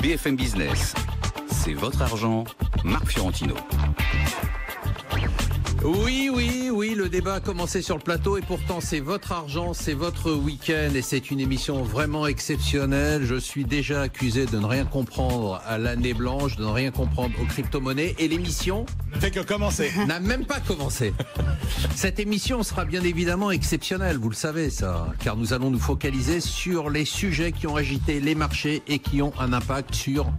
BFM Business, c'est votre argent, Marc Fiorentino. Oui, le débat a commencé sur le plateau et pourtant c'est votre argent, c'est votre week-end et c'est une émission vraiment exceptionnelle. Je suis déjà accusé de ne rien comprendre à l'année blanche, de ne rien comprendre aux crypto-monnaies et l'émission ne fait que commencer. N'a même pas commencé. Cette émission sera bien évidemment exceptionnelle, vous le savez ça, car nous allons nous focaliser sur les sujets qui ont agité les marchés et qui ont un impact sur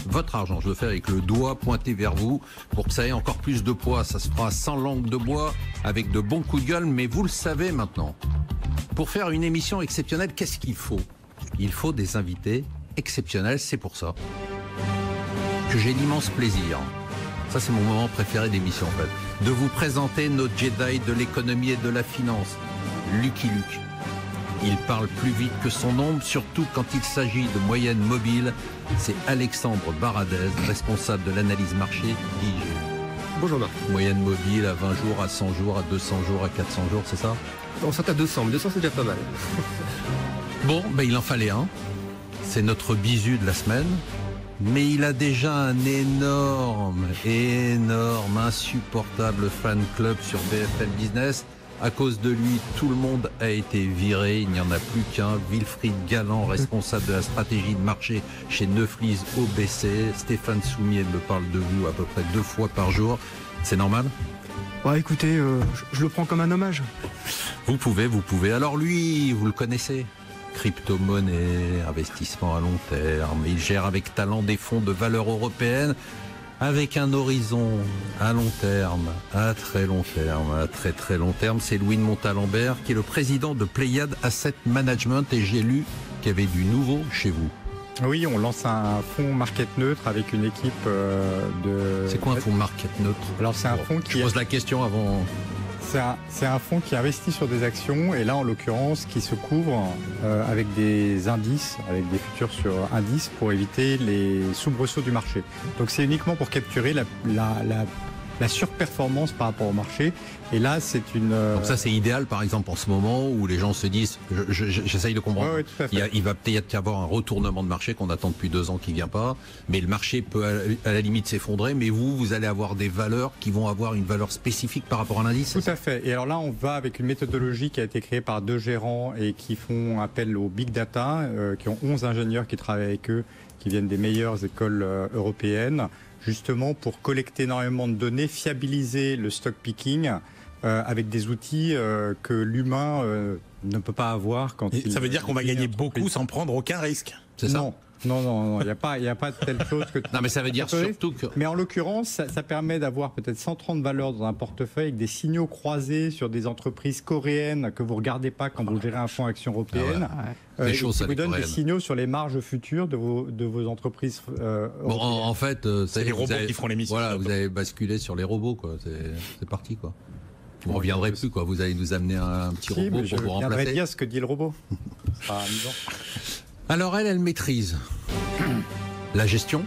votre argent. Je le fais avec le doigt pointé vers vous pour que ça ait encore plus de poids. Ça se fera sans langue de bois, avec de bons coups de gueule, mais vous le savez maintenant. Pour faire une émission exceptionnelle, qu'est-ce qu'il faut ? Il faut des invités exceptionnels, c'est pour ça que j'ai l'immense plaisir, ça c'est mon moment préféré d'émission en fait, de vous présenter nos Jedi de l'économie et de la finance, Lucky Luke. Il parle plus vite que son ombre, surtout quand il s'agit de moyennes mobiles. C'est Alexandre Baradez, responsable de l'analyse marché d'IG. Bonjour Marc. Moyenne mobile à 20 jours, à 100 jours, à 200 jours, à 400 jours, c'est ça ? On sort à 200, mais 200 c'est déjà pas mal. Bon, il en fallait un. C'est notre bisu de la semaine. Mais il a déjà un énorme, insupportable fan club sur BFM Business. À cause de lui, tout le monde a été viré. Il n'y en a plus qu'un. Wilfried Galland, responsable de la stratégie de marché chez Neuflize OBC. Stéphane Soumier me parle de vous à peu près 2 fois par jour. C'est normal ? Ouais, écoutez, je le prends comme un hommage. Vous pouvez. Alors lui, vous le connaissez ? Crypto-monnaie, investissement à long terme. Il gère avec talent des fonds de valeur européenne. Avec un horizon à long terme, à très long terme, à très très long terme, c'est Louis de Montalembert qui est le président de Pléiade Asset Management et j'ai lu qu'il y avait du nouveau chez vous. Oui, on lance un fonds market neutre avec une équipe de... C'est quoi un fonds market neutre ? Alors c'est un fonds qui... Je pose la question avant... C'est un fonds qui investit sur des actions et là en l'occurrence qui se couvre avec des indices, avec des futurs sur indices pour éviter les soubresauts du marché. Donc c'est uniquement pour capturer la surperformance par rapport au marché. Et là, c'est une... Donc ça, c'est idéal, par exemple, en ce moment où les gens se disent... J'essaye de comprendre. Oui, tout à fait. Il va peut-être y avoir un retournement de marché qu'on attend depuis 2 ans qui ne vient pas. Mais le marché peut, à la limite, s'effondrer. Mais vous allez avoir des valeurs qui vont avoir une valeur spécifique par rapport à l'indice. Tout à fait. Et alors là, on va avec une méthodologie qui a été créée par 2 gérants et qui font appel au big data, qui ont 11 ingénieurs qui travaillent avec eux, qui viennent des meilleures écoles européennes, justement pour collecter énormément de données, fiabiliser le stock picking avec des outils que l'humain ne peut pas avoir. Ça veut dire qu'on va gagner beaucoup sans prendre aucun risque. C'est ça ? Non, il n'y a pas de telle chose que... Non, mais ça veut dire surtout que... Mais en l'occurrence, ça permet d'avoir peut-être 130 valeurs dans un portefeuille avec des signaux croisés sur des entreprises coréennes que vous ne regardez pas quand vous gérez un fonds action européenne. Qui vous donne des signaux sur les marges futures de vos entreprises bon, en fait, c'est les robots qui feront l'émission. Voilà, vous avez basculé sur les robots, quoi. C'est parti, quoi. Vous ne reviendrez plus, quoi. Vous allez nous amener un petit robot pour vous remplacer. Je viendrai dire ce que dit le robot. Alors elle maîtrise la gestion,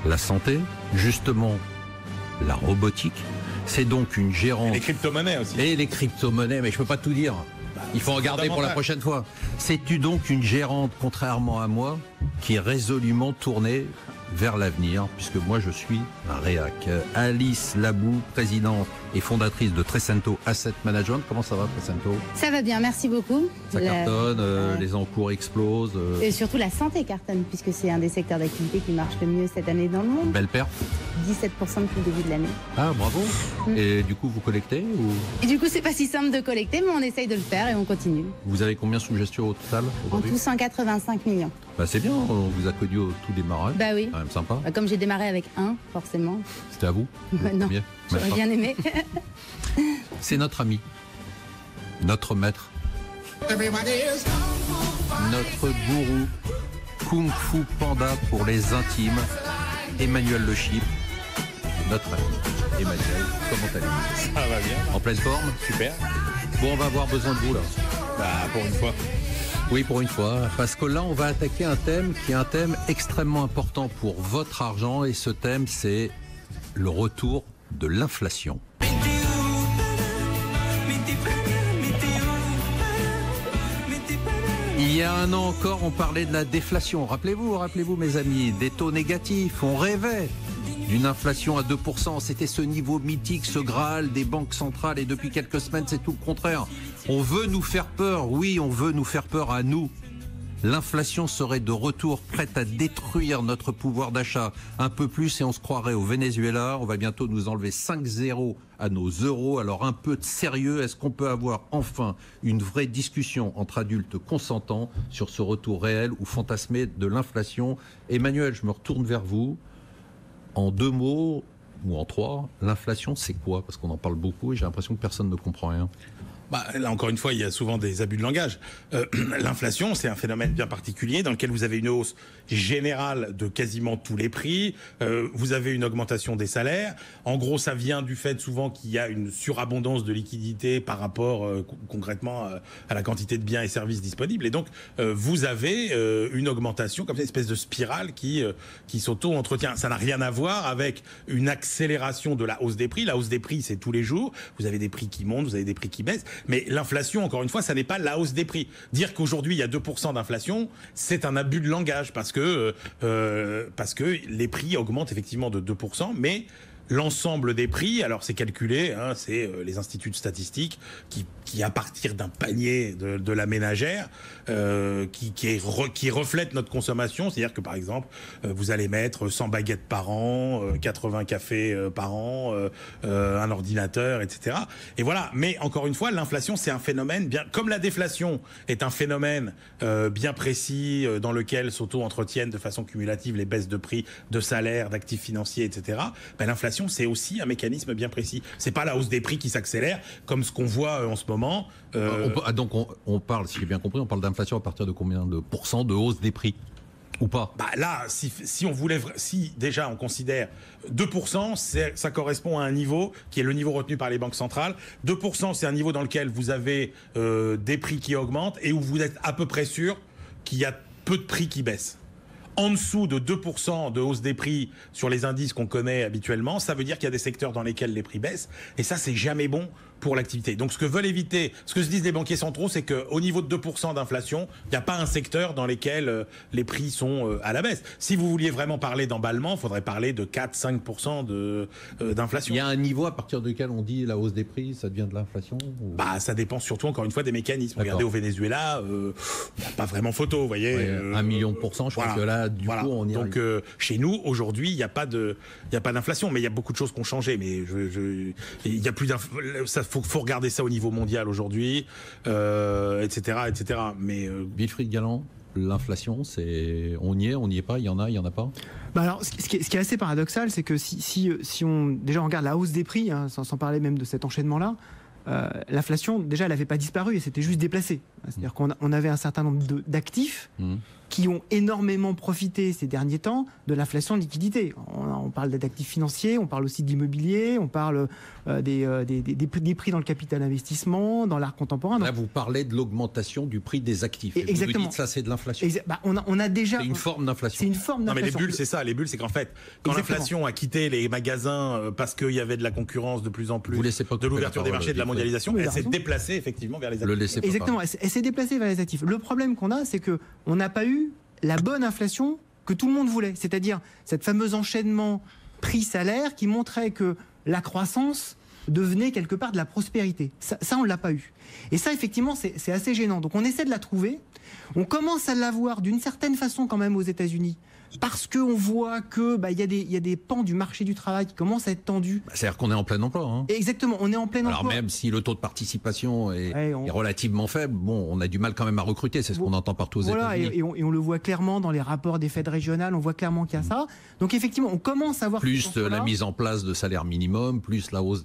la santé, justement la robotique. C'est donc une gérante... Et les crypto-monnaies aussi. Et les crypto-monnaies, mais je ne peux pas tout dire. Il faut regarder pour la prochaine fois. C'est donc une gérante, contrairement à moi, qui est résolument tournée vers l'avenir, puisque moi je suis un réac. Alice Labou, présidente et fondatrice de Trecento Asset Management. Comment ça va, Trecento ? Ça va bien, merci beaucoup. Ça cartonne, les encours explosent. Et surtout la santé cartonne, puisque c'est un des secteurs d'activité qui marche le mieux cette année dans le monde. Belle perf. 17% depuis le début de l'année. Ah, bravo. Et du coup, vous collectez ou... Et du coup, c'est pas si simple de collecter, mais on essaye de le faire et on continue. Vous avez combien sous gestion au total aujourd'hui ? En tout, 185 millions. Bah, c'est bien, on vous a connu au tout démarrage. Bah oui. Quand même sympa. Bah, comme j'ai démarré avec 1, forcément. C'était à vous ? Non, j'aurais bien aimé. C'est notre ami, notre maître, notre gourou, Kung Fu Panda pour les intimes, Emmanuel Le Chypre, notre ami. Emmanuel, comment allez-vous ? Ça va bien. En pleine forme ? Super. Bon, on va avoir besoin de vous là. Bah, pour une fois. Oui, pour une fois, parce que là, on va attaquer un thème qui est un thème extrêmement important pour votre argent, et ce thème, c'est le retour de l'inflation. Il y a un an encore, on parlait de la déflation. Rappelez-vous mes amis, des taux négatifs. On rêvait d'une inflation à 2%. C'était ce niveau mythique, ce Graal des banques centrales. Et depuis quelques semaines, c'est tout le contraire. On veut nous faire peur. Oui, on veut nous faire peur à nous. L'inflation serait de retour, prête à détruire notre pouvoir d'achat un peu plus et on se croirait au Venezuela. On va bientôt nous enlever 5 zéros à nos euros. Alors un peu de sérieux, est-ce qu'on peut avoir enfin une vraie discussion entre adultes consentants sur ce retour réel ou fantasmé de l'inflation? Emmanuel, je me retourne vers vous. En 2 mots ou en 3, l'inflation c'est quoi? Parce qu'on en parle beaucoup et j'ai l'impression que personne ne comprend rien. Là, encore une fois, il y a souvent des abus de langage. L'inflation, c'est un phénomène bien particulier dans lequel vous avez une hausse générale de quasiment tous les prix. Vous avez une augmentation des salaires. En gros, ça vient du fait souvent qu'il y a une surabondance de liquidités par rapport concrètement à la quantité de biens et services disponibles. Et donc, vous avez une augmentation comme une espèce de spirale qui s'auto-entretient. Ça n'a rien à voir avec une accélération de la hausse des prix. La hausse des prix, c'est tous les jours. Vous avez des prix qui montent, vous avez des prix qui baissent. Mais l'inflation, encore une fois, ça n'est pas la hausse des prix. Dire qu'aujourd'hui, il y a 2% d'inflation, c'est un abus de langage parce que les prix augmentent effectivement de 2%, mais l'ensemble des prix, alors c'est calculé, hein, c'est les instituts de statistiques qui à partir d'un panier de la ménagère, qui reflète notre consommation, c'est-à-dire que par exemple, vous allez mettre 100 baguettes par an, 80 cafés par an, un ordinateur, etc. Et voilà. Mais encore une fois, l'inflation, c'est un phénomène bien, comme la déflation est un phénomène bien précis dans lequel s'auto-entretiennent de façon cumulative les baisses de prix, de salaires, d'actifs financiers, etc. Ben, l'inflation, c'est aussi un mécanisme bien précis. C'est pas la hausse des prix qui s'accélère, comme ce qu'on voit en ce moment. Donc on parle, si j'ai bien compris, on parle d'inflation à partir de combien de pourcents de hausse des prix? Ou pas? Là, si déjà on considère 2%, ça correspond à un niveau qui est le niveau retenu par les banques centrales. 2%, c'est un niveau dans lequel vous avez des prix qui augmentent et où vous êtes à peu près sûr qu'il y a peu de prix qui baissent. En dessous de 2% de hausse des prix sur les indices qu'on connaît habituellement, ça veut dire qu'il y a des secteurs dans lesquels les prix baissent. Et ça, c'est jamais bon pour l'activité. Donc, ce que veulent éviter, ce que se disent les banquiers centraux, c'est qu'au niveau de 2% d'inflation, il n'y a pas un secteur dans lequel les prix sont à la baisse. Si vous vouliez vraiment parler d'emballement, il faudrait parler de 4-5% d'inflation. Il y a un niveau à partir duquel on dit la hausse des prix, ça devient de l'inflation ou... Ça dépend surtout, encore une fois, des mécanismes. Regardez au Venezuela, il n'y a pas vraiment photo, vous voyez. 1 million de pourcents, je crois que là, du coup, on y arrive. Donc, chez nous, aujourd'hui, il n'y a pas d'inflation, mais il y a beaucoup de choses qui ont changé. Mais il y a plus d'inflation. Faut regarder ça au niveau mondial aujourd'hui, etc., etc. Mais Wilfried Galland, l'inflation, c'est on y est pas, il y en a pas. Alors, ce qui est assez paradoxal, c'est que si on déjà on regarde la hausse des prix, hein, sans parler même de cet enchaînement-là, l'inflation déjà elle n'avait pas disparu et c'était juste déplacé. C'est-à-dire qu'on avait un certain nombre d'actifs qui ont énormément profité ces derniers temps de l'inflation de liquidité. On parle d'actifs financiers, on parle aussi d'immobilier, on parle des prix dans le capital investissement, dans l'art contemporain. Là, vous parlez de l'augmentation du prix des actifs. Et exactement. Vous dites ça, c'est de l'inflation. On a déjà... C'est une forme d'inflation. C'est une forme d'inflation. Non, mais les bulles, c'est ça. Les bulles, c'est qu'en fait, quand l'inflation a quitté les magasins parce qu'il y avait de la concurrence de plus en plus, de l'ouverture des marchés, de la mondialisation, elle s'est déplacée effectivement vers les actifs. Exactement. Elle s'est déplacée vers les actifs. Le problème qu'on a, c'est qu'on n'a pas eu la bonne inflation que tout le monde voulait, c'est-à-dire cette fameuse enchaînement prix-salaire qui montrait que la croissance devenait quelque part de la prospérité. Ça on ne l'a pas eu. Et ça, effectivement, c'est assez gênant. Donc on essaie de la trouver. On commence à l'avoir d'une certaine façon quand même aux États-Unis, parce qu'on voit que y a des pans du marché du travail qui commencent à être tendus. C'est-à-dire qu'on est en plein emploi. Hein. Exactement, on est en plein emploi. Alors même si le taux de participation est relativement faible, on a du mal quand même à recruter, c'est ce qu'on entend partout aux États-Unis. Et on le voit clairement dans les rapports des Fed régionales, on voit clairement qu'il y a ça. Donc effectivement, on commence à voir... Plus la mise en place de salaire minimum, plus la hausse...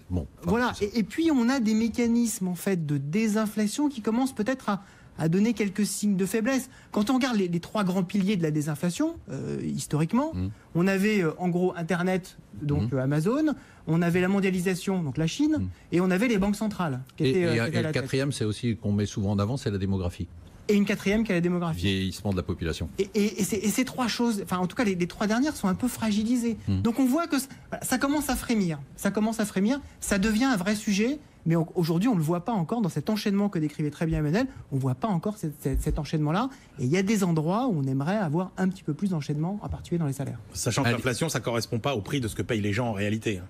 Et puis on a des mécanismes en fait de désinflation qui commencent peut-être à donner quelques signes de faiblesse. Quand on regarde les 3 grands piliers de la désinflation, historiquement, on avait en gros Internet, donc Amazon, on avait la mondialisation, donc la Chine, et on avait les banques centrales. Et le quatrième, c'est aussi qu'on met souvent en avant, c'est la démographie. Et une quatrième qui est la démographie. Vieillissement de la population. Et ces 3 choses, enfin en tout cas les 3 dernières sont un peu fragilisées. Donc on voit que ça commence à frémir. Ça devient un vrai sujet. Mais aujourd'hui, on ne le voit pas encore dans cet enchaînement que décrivait très bien Emmanuel. On ne voit pas encore cet enchaînement-là. Et il y a des endroits où on aimerait avoir un petit peu plus d'enchaînement, en particulier dans les salaires. Sachant que l'inflation, ça ne correspond pas au prix de ce que payent les gens en réalité.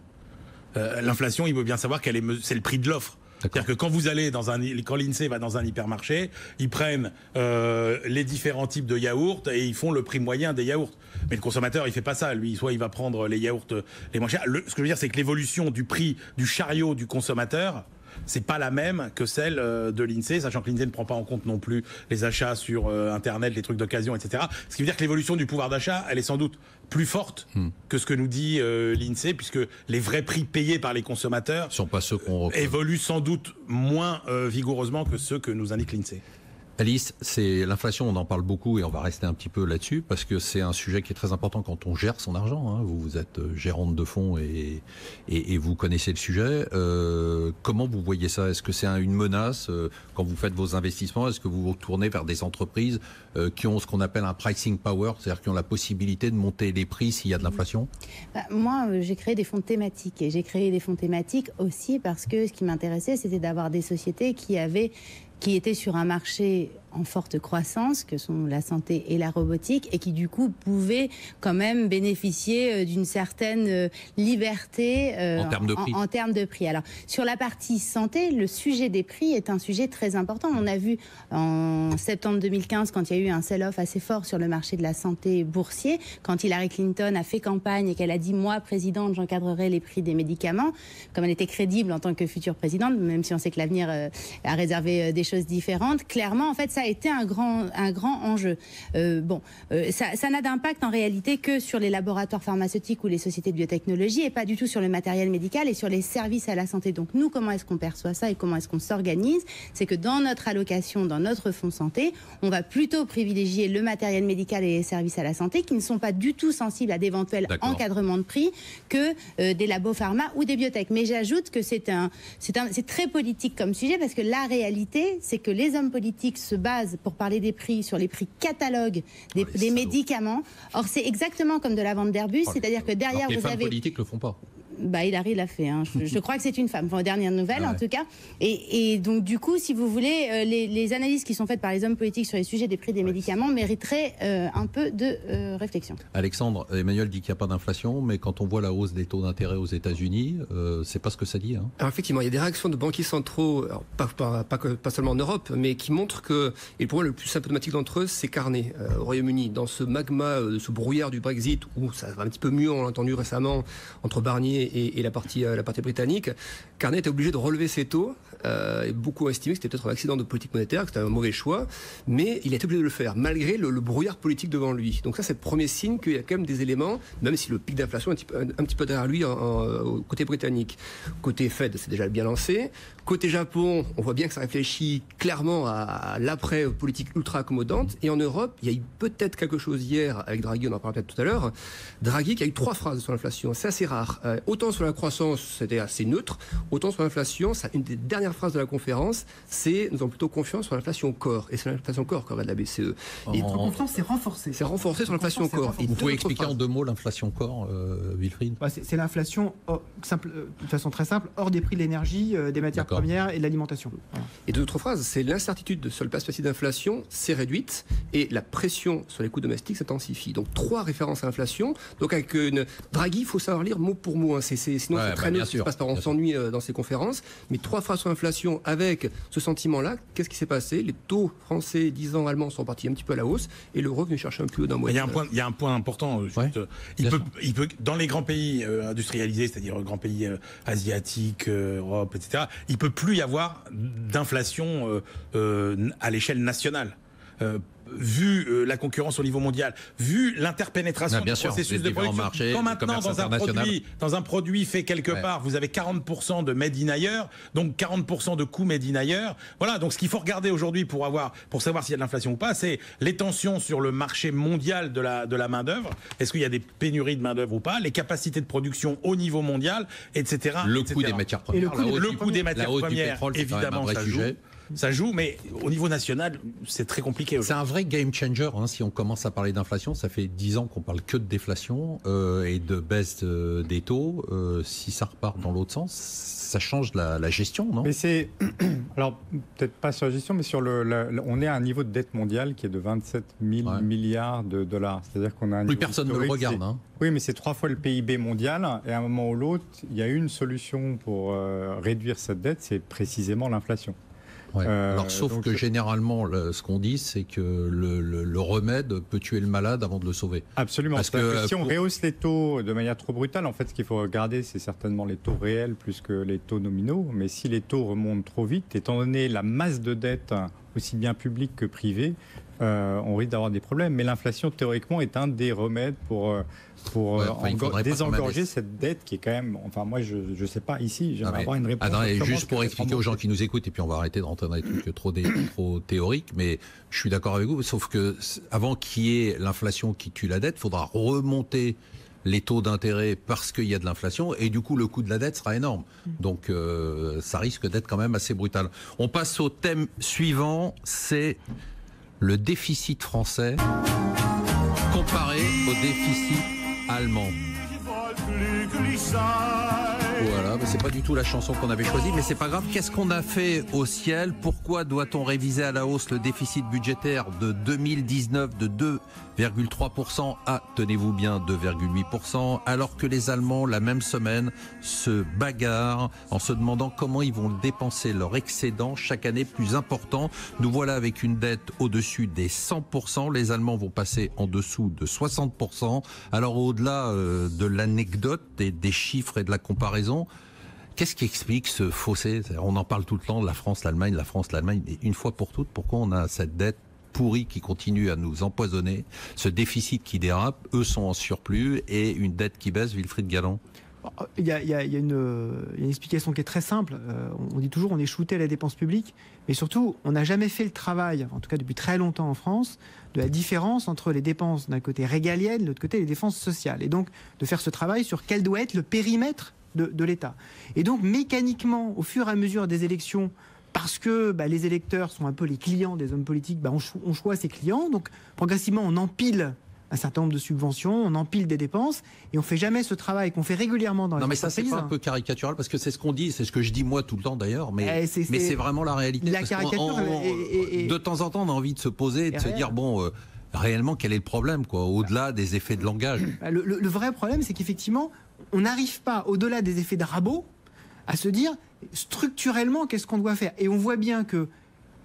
L'inflation, il faut bien savoir c'est le prix de l'offre. C'est-à-dire que quand quand l'INSEE va dans un hypermarché, ils prennent les différents types de yaourts et ils font le prix moyen des yaourts. Mais le consommateur, il fait pas ça. Lui, soit il va prendre les yaourts les moins chers. Ce que je veux dire, c'est que l'évolution du prix du chariot du consommateur, c'est pas la même que celle de l'INSEE, sachant que l'INSEE ne prend pas en compte non plus les achats sur Internet, les trucs d'occasion, etc. Ce qui veut dire que l'évolution du pouvoir d'achat, elle est sans doute plus forte que ce que nous dit l'INSEE, puisque les vrais prix payés par les consommateurs sont pas ceux qu'on évoluent sans doute moins vigoureusement que ceux que nous indique l'INSEE. Alice, c'est l'inflation, on en parle beaucoup et on va rester un petit peu là-dessus parce que c'est un sujet qui est très important quand on gère son argent. Hein. Vous êtes gérante de fonds et vous connaissez le sujet. Comment vous voyez ça? Est-ce que c'est une menace quand vous faites vos investissements? Est-ce que vous vous tournez vers des entreprises qui ont ce qu'on appelle un pricing power, c'est-à-dire qui ont la possibilité de monter les prix s'il y a de l'inflation? Moi, j'ai créé des fonds thématiques et j'ai créé des fonds thématiques aussi parce que ce qui m'intéressait, c'était d'avoir des sociétés qui étaient sur un marché en forte croissance, que sont la santé et la robotique, et qui du coup pouvaient quand même bénéficier d'une certaine liberté en termes de prix. Alors, sur la partie santé, le sujet des prix est un sujet très important. On a vu en septembre 2015, quand il y a eu un sell-off assez fort sur le marché de la santé boursier, quand Hillary Clinton a fait campagne et qu'elle a dit « moi, présidente, j'encadrerai les prix des médicaments », comme elle était crédible en tant que future présidente, même si on sait que l'avenir a réservé des choses différentes, clairement, en fait, ça a été un grand enjeu. Ça n'a d'impact en réalité que sur les laboratoires pharmaceutiques ou les sociétés de biotechnologie et pas du tout sur le matériel médical et sur les services à la santé. Donc nous, comment est-ce qu'on perçoit ça et comment est-ce qu'on s'organise? C'est que dans notre allocation, dans notre fonds santé, on va plutôt privilégier le matériel médical et les services à la santé qui ne sont pas du tout sensibles à d'éventuels encadrements de prix que des labos pharma ou des biotech. Mais j'ajoute que c'est très politique comme sujet parce que la réalité, c'est que les hommes politiques se basent pour parler des prix sur les prix catalogues des médicaments. Or, c'est exactement comme de la vente d'Airbus, c'est-à-dire que derrière, les femmes politiques le font pas. Hillary l'a fait. Hein. Je crois que c'est une femme, enfin, aux dernières nouvelles en tout cas. Et donc du coup, si vous voulez, les analyses qui sont faites par les hommes politiques sur les sujets des prix des médicaments mériteraient un peu de réflexion. Alexandre, Emmanuel dit qu'il n'y a pas d'inflation, mais quand on voit la hausse des taux d'intérêt aux États-Unis, c'est pas ce que ça dit. Hein. Alors effectivement, il y a des réactions de banquiers centraux, alors pas seulement en Europe, mais qui montrent que, et pour moi le plus symptomatique d'entre eux, c'est Carnet au Royaume-Uni, dans ce magma, ce brouillard du Brexit, où ça va un petit peu mieux, on l'a entendu récemment, entre Barnier et la partie britannique. Carnet est obligé de relever ses taux. Et beaucoup ont estimé que c'était peut-être un accident de politique monétaire, que c'était un mauvais choix, mais il a été obligé de le faire, malgré le brouillard politique devant lui. Donc ça, c'est le premier signe qu'il y a quand même des éléments, même si le pic d'inflation est un petit peu derrière lui au côté britannique. Côté Fed, c'est déjà bien lancé. Côté Japon, on voit bien que ça réfléchit clairement à l'après-politique ultra accommodante. Et en Europe, il y a eu peut-être quelque chose hier avec Draghi, on en parlera peut-être tout à l'heure. Draghi qui a eu 3 phrases sur l'inflation, c'est assez rare. Autant sur la croissance, c'était assez neutre, autant sur l'inflation, une des dernières phrases de la conférence, c'est nous avons plutôt confiance sur l'inflation corps. Et c'est l'inflation corps qu'on va de la BCE. Et notre confiance, c'est renforcé. C'est renforcé sur l'inflation corps. Vous pouvez expliquer en 2 mots l'inflation corps, Wilfried? C'est l'inflation, de façon très simple, hors des prix de l'énergie, des matières premières et de l'alimentation. Voilà. Et d'autres phrases, c'est l'incertitude sur le perspective d'inflation s'est réduite et la pression sur les coûts domestiques s'intensifie. Donc 3 références à l'inflation. Donc avec Draghi, il faut savoir lire mot pour mot. Hein. Sinon, c'est très neutre, ça passe par on s'ennuie dans ces conférences. Mais 3 phrases sur l'inflation avec ce sentiment-là, qu'est-ce qui s'est passé? Les taux français, 10 ans, allemands sont partis un petit peu à la hausse et l'euro venu chercher un peu haut d'un mois. Il y a un point important. Il peut, dans les grands pays industrialisés, c'est-à-dire grands pays asiatiques, Europe, etc., il ne peut plus y avoir d'inflation à l'échelle nationale. Vu la concurrence au niveau mondial, vu l'interpénétration du processus de production, marché, quand maintenant dans un produit fait quelque part, vous avez 40% de made in ailleurs, donc 40% de coûts made in ailleurs. Voilà, donc ce qu'il faut regarder aujourd'hui pour savoir s'il y a de l'inflation ou pas, c'est les tensions sur le marché mondial de la main-d'œuvre. Est-ce qu'il y a des pénuries de main-d'œuvre ou pas? Les capacités de production au niveau mondial, etc. Le coût des matières premières. Le coût des matières premières, évidemment, ça joue. ça joue, mais au niveau national, c'est très compliqué. C'est un vrai game changer, hein, si on commence à parler d'inflation. Ça fait 10 ans qu'on parle que de déflation et de baisse des taux. Si ça repart dans l'autre sens, ça change la gestion, non? Mais c'est... Alors, peut-être pas sur la gestion, mais sur on est à un niveau de dette mondiale qui est de 27 000 milliards de dollars. C'est-à-dire qu'on a un plus personne ne le regarde. Hein. Oui, mais c'est 3 fois le PIB mondial. Et à un moment ou l'autre, il y a une solution pour réduire cette dette, c'est précisément l'inflation. Ouais. Alors, sauf que généralement, ce qu'on dit, c'est que le remède peut tuer le malade avant de le sauver. Absolument. Parce que si on rehausse les taux de manière trop brutale, en fait, ce qu'il faut regarder, c'est certainement les taux réels plus que les taux nominaux. Mais si les taux remontent trop vite, étant donné la masse de dette, aussi bien publique que privée, on risque d'avoir des problèmes. Mais l'inflation, théoriquement, est un des remèdes pour désengorger cette dette qui est quand même... Enfin, moi, je ne sais pas, ici, j'aimerais avoir une réponse. Et juste pour expliquer aux gens qui nous écoutent, et puis on va arrêter de rentrer dans des trucs trop théoriques, mais je suis d'accord avec vous, sauf que avant qu'il y ait l'inflation qui tue la dette, il faudra remonter les taux d'intérêt parce qu'il y a de l'inflation, et du coup, le coût de la dette sera énorme. Donc, ça risque d'être quand même assez brutal. On passe au thème suivant, c'est le déficit français comparé au déficit allemand. Voilà, c'est pas du tout la chanson qu'on avait choisie, mais c'est pas grave. Qu'est-ce qu'on a fait au ciel? Pourquoi doit-on réviser à la hausse le déficit budgétaire de 2019 de 2,3% à, tenez-vous bien, 2,8%, alors que les Allemands, la même semaine, se bagarrent en se demandant comment ils vont dépenser leur excédent chaque année plus important. Nous voilà avec une dette au-dessus des 100%. Les Allemands vont passer en dessous de 60%. Alors au-delà de l'anecdote, des chiffres et de la comparaison, qu'est-ce qui explique ce fossé? On en parle tout le temps, la France, l'Allemagne, mais une fois pour toutes, pourquoi on a cette dette pourrie qui continue à nous empoisonner, ce déficit qui dérape, eux sont en surplus, et une dette qui baisse, Wilfried Galland? Il y a une explication qui est très simple. On dit toujours on est shooté à la dépense publique, mais surtout on n'a jamais fait le travail, en tout cas depuis très longtemps en France, de la différence entre les dépenses d'un côté régaliennes, de l'autre côté les dépenses sociales. Et donc de faire ce travail sur quel doit être le périmètre de l'État. Et donc mécaniquement, au fur et à mesure des élections, parce que les électeurs sont un peu les clients des hommes politiques, on choisit ses clients, donc progressivement on empile un certain nombre de subventions, on empile des dépenses et on fait jamais ce travail qu'on fait régulièrement dans les entreprises. Non, mais ça, c'est pas un peu caricatural, parce que c'est ce qu'on dit, c'est ce que je dis moi tout le temps d'ailleurs, mais c'est vraiment la réalité. La caricature de temps en temps, on a envie de se poser et de se dire, réellement, quel est le problème, au-delà des effets de langage? Le vrai problème, c'est qu'effectivement, on n'arrive pas, au-delà des effets de rabot, à se dire, structurellement, qu'est-ce qu'on doit faire? Et on voit bien que,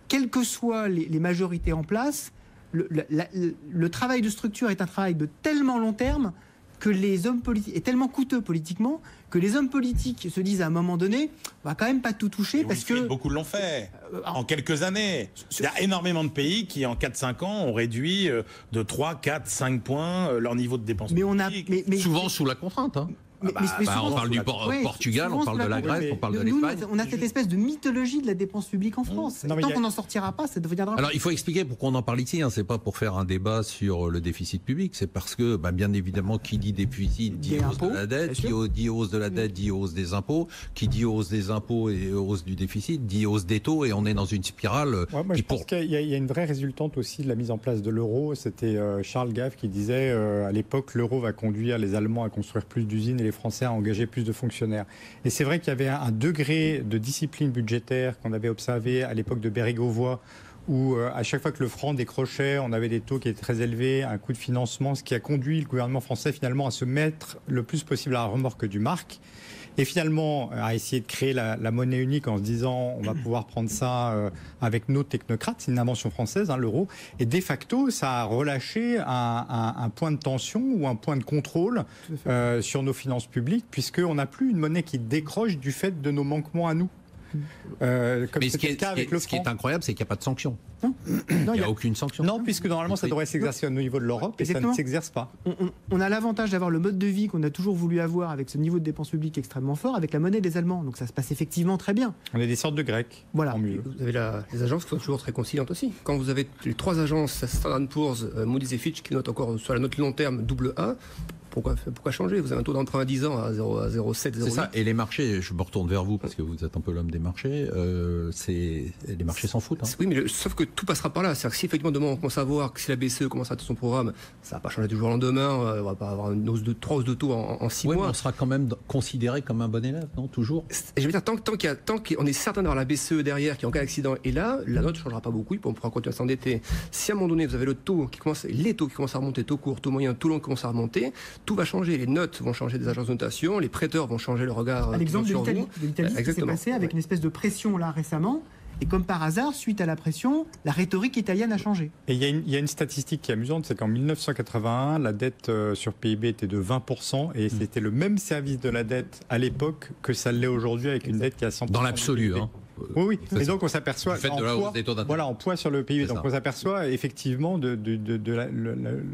quelles que soient les majorités en place, le travail de structure est un travail de tellement long terme que les hommes politiques est tellement coûteux politiquement que les hommes politiques se disent à un moment donné, on va quand même pas tout toucher parce que beaucoup l'ont fait en quelques années. Il y a énormément de pays qui en 4-5 ans ont réduit de 3, 4, 5 points leur niveau de dépenses publiques. Mais souvent sous la contrainte. Hein. On parle du Portugal, on parle de la Grèce, on parle de l'Espagne. On a cette espèce de mythologie de la dépense publique en France. Tant qu'on n'en sortira pas, ça deviendra... Alors il faut expliquer pourquoi on en parle ici. C'est pas pour faire un débat sur le déficit public. C'est parce que, bien évidemment, qui dit déficit dit hausse de la dette, qui dit hausse de la dette dit hausse des impôts, qui dit hausse des impôts et hausse du déficit dit hausse des taux, et on est dans une spirale. Je pense qu'il y a une vraie résultante aussi de la mise en place de l'euro. C'était Charles Gave qui disait à l'époque, l'euro va conduire les Allemands à construire plus d'usines et les Français à engager plus de fonctionnaires. Et c'est vrai qu'il y avait un degré de discipline budgétaire qu'on avait observé à l'époque de Bérégovoy, où à chaque fois que le franc décrochait, on avait des taux qui étaient très élevés, un coût de financement, ce qui a conduit le gouvernement français finalement à se mettre le plus possible à la remorque du marque. Et finalement, à essayer de créer la monnaie unique en se disant on va pouvoir prendre ça avec nos technocrates, c'est une invention française, l'euro. Et de facto, ça a relâché un point de tension ou un point de contrôle sur nos finances publiques, puisqu'on n'a plus une monnaie qui décroche du fait de nos manquements à nous. Mais ce qui est incroyable, c'est qu'il n'y a pas de sanction. Non, il n'y a aucune sanction. Non, puisque normalement ça devrait s'exercer au niveau de l'Europe et ça ne s'exerce pas. On a l'avantage d'avoir le mode de vie qu'on a toujours voulu avoir avec ce niveau de dépenses publiques extrêmement fort avec la monnaie des Allemands. Donc ça se passe effectivement très bien. On est des sortes de Grecs. Voilà. Vous avez les agences qui sont toujours très conciliantes aussi. Quand vous avez les 3 agences, Standard & Poor's, Moody's et Fitch, qui notent encore sur la note long terme AA, pourquoi changer? Vous avez un taux d'emprunt à 10 ans à 0,7, 0,8. C'est ça. Et les marchés, je me retourne vers vous parce que vous êtes un peu l'homme des marchés. Les marchés s'en foutent. Hein. Oui, mais sauf que tout passera par là. C'est-à-dire que si effectivement demain on commence à voir que si la BCE commence à son programme, ça va pas changer du jour au lendemain. On va pas avoir une hausse de 3 hausses de taux en 6 mois. Mais on sera quand même considéré comme un bon élève, non? Toujours. Je veux dire, tant qu'on est certain d'avoir la BCE derrière, qui en cas d'accident est là, la note ne changera pas beaucoup. On pourra continuer à s'endetter. Si à un moment donné vous avez les taux qui commencent à remonter, taux court, taux moyen, taux long qui commencent à remonter, tout va changer. Les notes vont changer des agences de notation, les prêteurs vont changer le regard. L'exemple de sur l'Italie, vous. qui s'est passé avec une espèce de pression là récemment. Et comme par hasard, suite à la pression, la rhétorique italienne a changé. Et il y a une statistique qui est amusante, c'est qu'en 1981, la dette sur PIB était de 20%, et c'était le même service de la dette à l'époque que ça l'est aujourd'hui, avec une dette qui a 100%. Dans l'absolu, hein. Oui. Et donc on s'aperçoit en poids sur le PIB. Donc on s'aperçoit effectivement de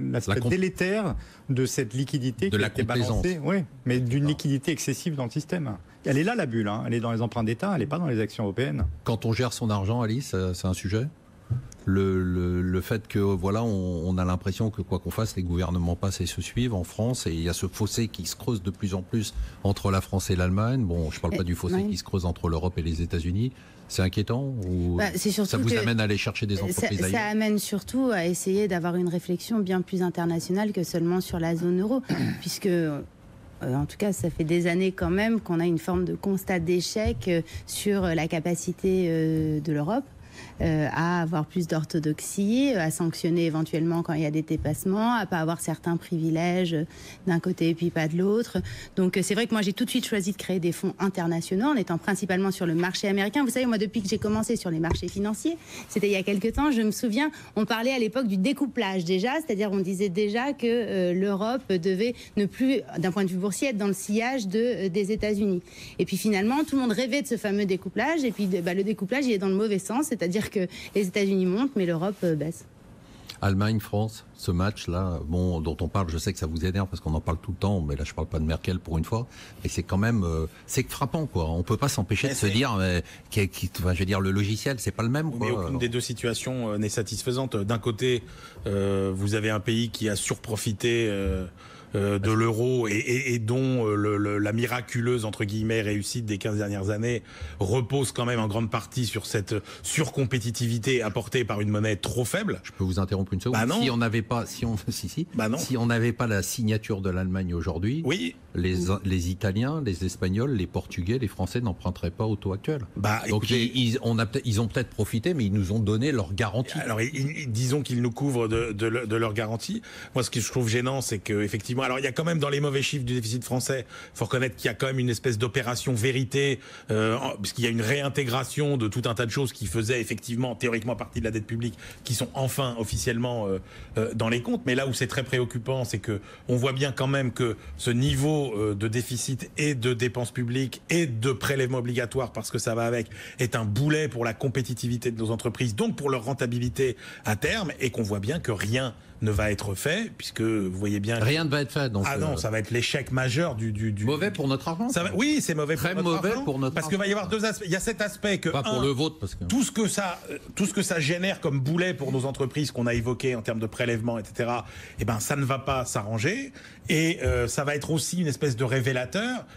l'aspect délétère de cette liquidité de qui la a été balancée, mais d'une liquidité excessive dans le système. Elle est là la bulle, hein. Elle est dans les emprunts d'État, elle n'est pas dans les actions européennes. Quand on gère son argent, Alice, c'est un sujet. Le fait que on a l'impression que quoi qu'on fasse, les gouvernements passent et se suivent en France, et il y a ce fossé qui se creuse de plus en plus entre la France et l'Allemagne. Bon, je parle pas du fossé qui se creuse entre l'Europe et les États-Unis. C'est inquiétant ou ça vous amène à aller chercher des entreprises ailleurs? Ça amène surtout à essayer d'avoir une réflexion bien plus internationale que seulement sur la zone euro, puisque en tout cas, ça fait des années quand même qu'on a une forme de constat d'échec sur la capacité de l'Europe à avoir plus d'orthodoxie, à sanctionner éventuellement quand il y a des dépassements, à pas avoir certains privilèges d'un côté et puis pas de l'autre. Donc c'est vrai que moi j'ai tout de suite choisi de créer des fonds internationaux en étant principalement sur le marché américain. Vous savez, moi depuis que j'ai commencé sur les marchés financiers, c'était il y a quelques temps, je me souviens, on parlait à l'époque du découplage déjà, c'est-à-dire on disait déjà que l'Europe devait ne plus, d'un point de vue boursier, être dans le sillage des États-Unis. Et puis finalement, tout le monde rêvait de ce fameux découplage, et puis le découplage il est dans le mauvais sens, c'est-à-dire que les États-Unis montent, mais l'Europe baisse. Allemagne, France, ce match-là, dont on parle, je sais que ça vous énerve parce qu'on en parle tout le temps, mais là je parle pas de Merkel pour une fois, et c'est quand même, c'est frappant, quoi. On peut pas s'empêcher de se dire, je veux dire, le logiciel, c'est pas le même, quoi. Mais aucune des deux situations n'est satisfaisante. D'un côté, vous avez un pays qui a surprofité de l'euro et dont la miraculeuse entre guillemets réussite des 15 dernières années repose quand même en grande partie sur cette surcompétitivité apportée par une monnaie trop faible. Je peux vous interrompre une seconde? Si on n'avait pas, si on n'avait pas la signature de l'Allemagne aujourd'hui, les Italiens, les Espagnols, les Portugais, les Français n'emprunteraient pas au taux actuel. Donc ils ont peut-être profité, mais ils nous ont donné leur garantie. Alors disons qu'ils nous couvrent de leur garantie. Moi, ce que je trouve gênant, c'est que effectivement, alors il y a quand même dans les mauvais chiffres du déficit français, il faut reconnaître qu'il y a quand même une espèce d'opération vérité, puisqu'il y a une réintégration de tout un tas de choses qui faisaient effectivement théoriquement partie de la dette publique, qui sont enfin officiellement dans les comptes. Mais là où c'est très préoccupant, c'est que on voit bien quand même que ce niveau de déficit et de dépenses publiques et de prélèvements obligatoires, parce que ça va avec, est un boulet pour la compétitivité de nos entreprises, donc pour leur rentabilité à terme, et qu'on voit bien que rien ne va être fait, puisque vous voyez bien... Rien ne va être fait. Donc non, ça va être l'échec majeur du... Mauvais pour notre argent. Oui, c'est mauvais pour notre argent. Parce qu'il va y avoir deux aspects. Il y a cet aspect que... Pas pour le vôtre, parce que... Tout ce que ça génère comme boulet pour nos entreprises qu'on a évoqué en termes de prélèvements, etc., eh ben, ça ne va pas s'arranger. Et ça va être aussi une espèce de révélateur...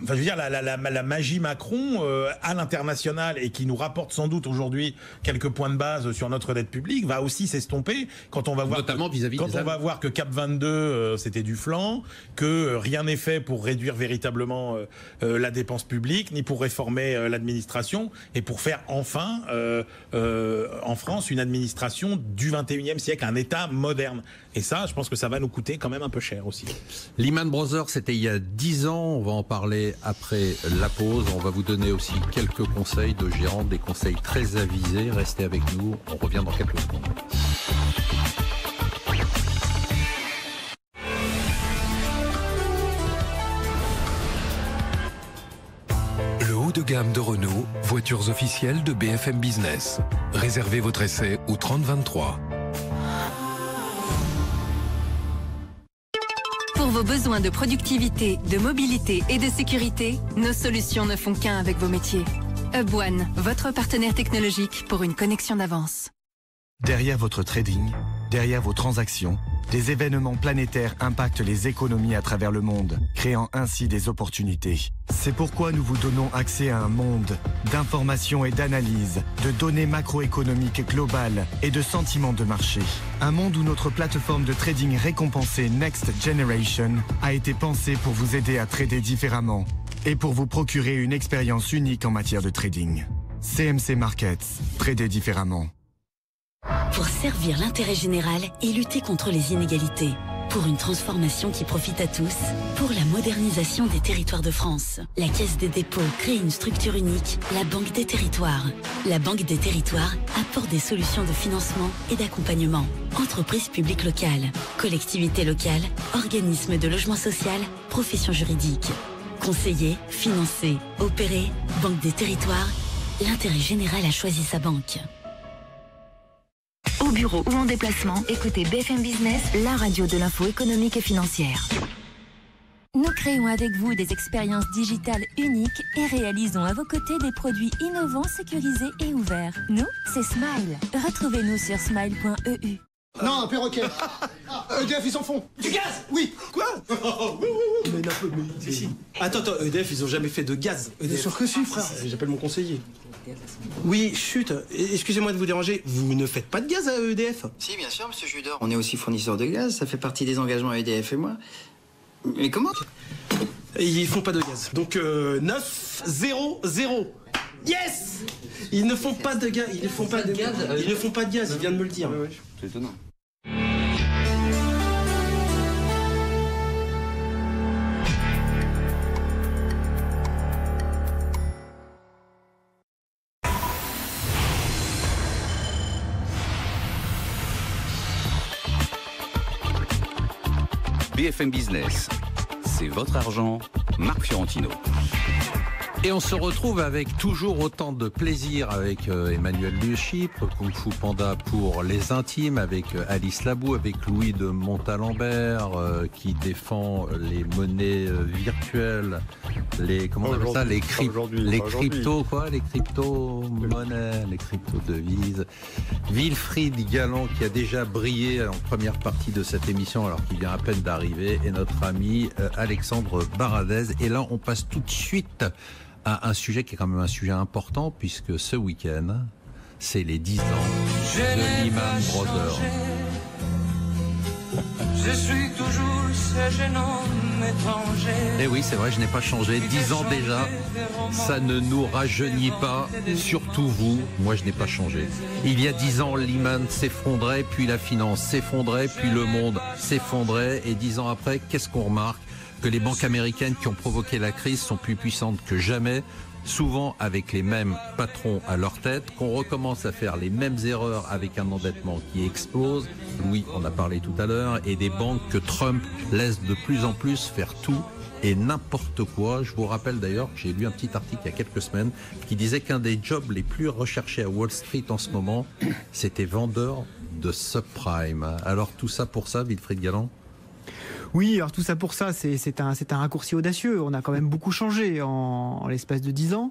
Enfin, je veux dire, la magie Macron à l'international, et qui nous rapporte sans doute aujourd'hui quelques points de base sur notre dette publique, va aussi s'estomper quand on va voir, notamment vis-à-vis quand on va voir que Cap 22 c'était du flanc, que rien n'est fait pour réduire véritablement la dépense publique, ni pour réformer l'administration, et pour faire enfin en France une administration du 21e siècle, un État moderne. Et ça, je pense que ça va nous coûter quand même un peu cher aussi. Lehman Brothers, c'était il y a 10 ans. On va en parler après la pause. On va vous donner aussi quelques conseils de gérants, des conseils très avisés. Restez avec nous. On revient dans quelques secondes. Le haut de gamme de Renault, voitures officielles de BFM Business. Réservez votre essai au 3023. Pour vos besoins de productivité, de mobilité et de sécurité, nos solutions ne font qu'un avec vos métiers. Hub One, votre partenaire technologique pour une connexion d'avance. Derrière votre trading, Derrière vos transactions, des événements planétaires impactent les économies à travers le monde, créant ainsi des opportunités. C'est pourquoi nous vous donnons accès à un monde d'informations et d'analyses, de données macroéconomiques globales et de sentiments de marché. Un monde où notre plateforme de trading récompensée Next Generation a été pensée pour vous aider à trader différemment et pour vous procurer une expérience unique en matière de trading. CMC Markets, trader différemment. Pour servir l'intérêt général et lutter contre les inégalités. Pour une transformation qui profite à tous. Pour la modernisation des territoires de France. La Caisse des dépôts crée une structure unique, la Banque des territoires. La Banque des territoires apporte des solutions de financement et d'accompagnement. Entreprises publiques locales, collectivités locales, organismes de logement social, professions juridiques. Conseiller, financer, opérer, Banque des territoires. L'intérêt général a choisi sa banque. Au bureau ou en déplacement, écoutez BFM Business, la radio de l'info économique et financière. Nous créons avec vous des expériences digitales uniques et réalisons à vos côtés des produits innovants, sécurisés et ouverts. Nous, c'est Smile. Retrouvez-nous sur smile.eu. Non, un perroquet. EDF, ils en font. Du gaz? Oui. Quoi? Mais non, mais si. Attends, EDF, ils ont jamais fait de gaz. Bien sûr que si, frère. J'appelle mon conseiller. Oui, chut, excusez-moi de vous déranger, vous ne faites pas de gaz à EDF? Si, bien sûr, monsieur Judor. On est aussi fournisseur de gaz, ça fait partie des engagements EDF et moi. Mais comment? Ils font pas de gaz. Donc 9-0-0. Yes! Ils ne font pas de gaz, ils ne font pas de gaz. Ils ne font pas de gaz, il vient de me le dire. C'est étonnant. BFM Business, c'est votre argent, Marc Fiorentino. Et on se retrouve avec toujours autant de plaisir avec Emmanuel de Chypre, Kung Fu Panda pour les intimes, avec Alice Labou, avec Louis de Montalembert qui défend les monnaies virtuelles, les comment on appelle ça, les crypto quoi, les crypto-monnaies, les crypto-devises. Wilfried Galland qui a déjà brillé en première partie de cette émission alors qu'il vient à peine d'arriver, et notre ami Alexandre Baradez. Et là on passe tout de suite à un sujet qui est quand même un sujet important, puisque ce week-end, c'est les 10 ans de Lehman Brothers. Je suis toujours ce jeune homme étranger. Eh oui, c'est vrai, je n'ai pas changé. 10 ans déjà, ça ne nous rajeunit pas, surtout vous. Moi, je n'ai pas changé. Il y a 10 ans, Lehman s'effondrait, puis la finance s'effondrait, puis le monde s'effondrait. Et 10 ans après, qu'est-ce qu'on remarque? Que les banques américaines qui ont provoqué la crise sont plus puissantes que jamais, souvent avec les mêmes patrons à leur tête, qu'on recommence à faire les mêmes erreurs avec un endettement qui explose. Louis en a parlé tout à l'heure, et des banques que Trump laisse de plus en plus faire tout et n'importe quoi. Je vous rappelle d'ailleurs, j'ai lu un petit article il y a quelques semaines qui disait qu'un des jobs les plus recherchés à Wall Street en ce moment, c'était vendeur de subprime. Alors tout ça pour ça, Wilfried Galland? Oui, alors tout ça pour ça, c'est un raccourci audacieux. On a quand même beaucoup changé en l'espace de 10 ans.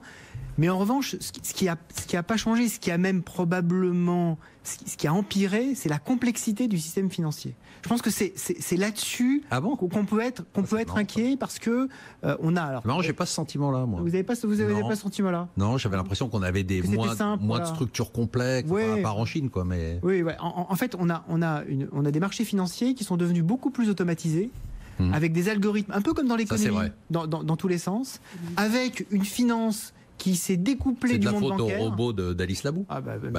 Mais en revanche, ce qui a pas changé, ce qui a même probablement, ce qui a empiré, c'est la complexité du système financier. Je pense que c'est là-dessus qu'on peut être inquiet, parce que on a. Alors, non, j'ai pas ce sentiment-là, moi. Vous n'avez pas ce sentiment-là? Non, j'avais l'impression qu'on avait des moins de structures complexes, ouais. À part en Chine, quoi. Mais oui, ouais. En fait, on a des marchés financiers qui sont devenus beaucoup plus automatisés. Avec des algorithmes, un peu comme dans l'économie, dans tous les sens, avec une finance qui s'est découplée du monde bancaire. C'est de la faute au robot d'Alice Labou. Ah bah ouais,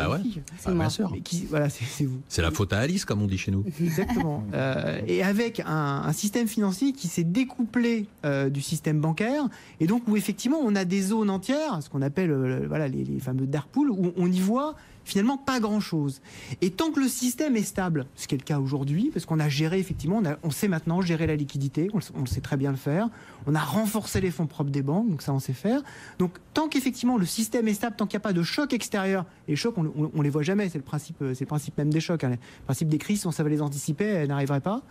bien sûr. Voilà, c'est vous. C'est la faute à Alice, comme on dit chez nous. Exactement. Et avec un système financier qui s'est découplé du système bancaire, et donc où effectivement on a des zones entières, ce qu'on appelle les fameux dark pools, où on y voit finalement pas grand-chose. Et tant que le système est stable, ce qui est le cas aujourd'hui, parce qu'on a géré effectivement, on sait maintenant gérer la liquidité, on le sait très bien le faire, on a renforcé les fonds propres des banques, donc ça on sait faire. Donc tant qu'effectivement le système est stable, tant qu'il n'y a pas de choc extérieur, et les chocs on les voit jamais, c'est le principe même des chocs, hein. Le principe des crises, si on savait les anticiper, elles n'arriveraient pas.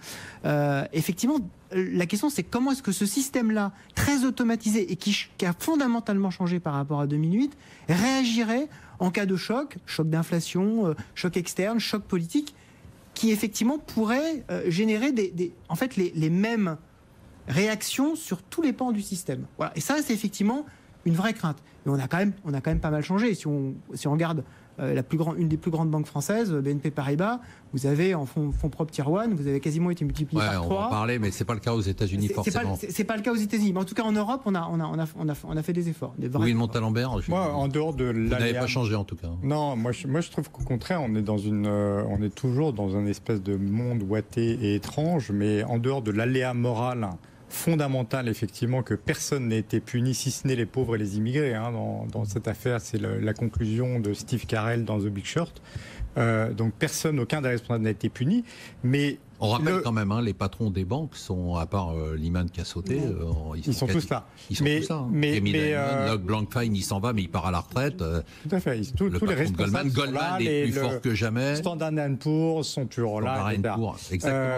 Effectivement, la question c'est comment est-ce que ce système-là, très automatisé et qui a fondamentalement changé par rapport à 2008, réagirait en cas de choc d'inflation, choc externe, choc politique. qui effectivement pourraient générer en fait les mêmes réactions sur tous les pans du système. Voilà. Et ça, c'est effectivement une vraie crainte. Et on a quand même pas mal changé. Si on regarde une des plus grandes banques françaises, BNP Paribas, vous avez en fonds propres Tier 1, vous avez quasiment été multiplié par 3. On va en parler, mais c'est pas le cas aux États-Unis forcément. C'est pas le cas aux États-Unis, mais en tout cas en Europe, on a fait des efforts. Oui, Montalembert. Moi, en dehors de vous n'avez pas changé en tout cas. Non, moi je trouve qu'au contraire, on est toujours dans un espèce de monde ouaté et étrange, mais en dehors de l'aléa moral fondamental, effectivement, que personne n'a été puni, si ce n'est les pauvres et les immigrés. Hein, dans cette affaire, c'est la conclusion de Steve Carell dans The Big Short. Donc personne, aucun des responsables n'a été puni. Mais on rappelle quand même, les patrons des banques sont, à part Lehman qui a sauté, ils sont tous là. Ils sont tous là. Locke Blankfein, il s'en va, mais il part à la retraite. Tout à fait. Tous les responsables Goldman est plus fort que jamais. Standard & Poor's sont toujours là. Exactement,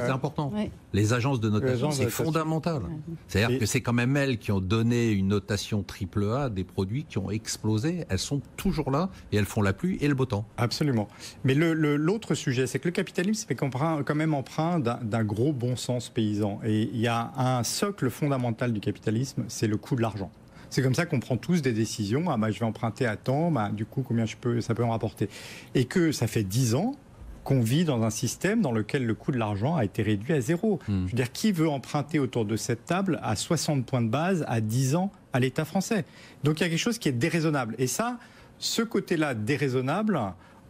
c'est important. Oui. Les agences de notation, c'est fondamental. C'est-à-dire que c'est quand même elles qui ont donné une notation AAA à des produits qui ont explosé. Elles sont toujours là et elles font la pluie et le beau temps. Absolument. Mais l'autre sujet, c'est que le capitalisme est quand même empreint d'un gros bon sens paysan. Et il y a un socle fondamental du capitalisme, c'est le coût de l'argent. C'est comme ça qu'on prend tous des décisions. Je vais emprunter à temps, du coup, combien ça peut en rapporter. Et que ça fait 10 ans qu'on vit dans un système dans lequel le coût de l'argent a été réduit à 0. Je veux dire, qui veut emprunter autour de cette table à 60 points de base à 10 ans à l'État français? Donc il y a quelque chose qui est déraisonnable. Et ça, ce côté-là déraisonnable,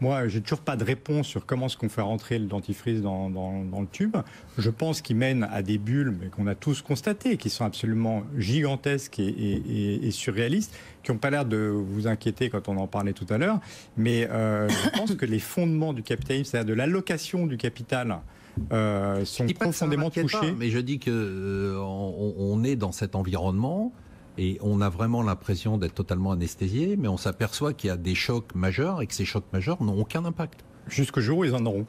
moi, j'ai toujours pas de réponse sur comment est-ce qu'on fait rentrer le dentifrice dans le tube. Je pense qu'il mène à des bulles, mais qu'on a tous constatées, qui sont absolument gigantesques et surréalistes, qui n'ont pas l'air de vous inquiéter quand on en parlait tout à l'heure. Mais je pense que les fondements du capitalisme, c'est-à-dire de l'allocation du capital, sont profondément touchés. Mais je dis que on est dans cet environnement. Et on a vraiment l'impression d'être totalement anesthésié, mais on s'aperçoit qu'il y a des chocs majeurs et que ces chocs majeurs n'ont aucun impact. Jusqu'au jour où ils en auront.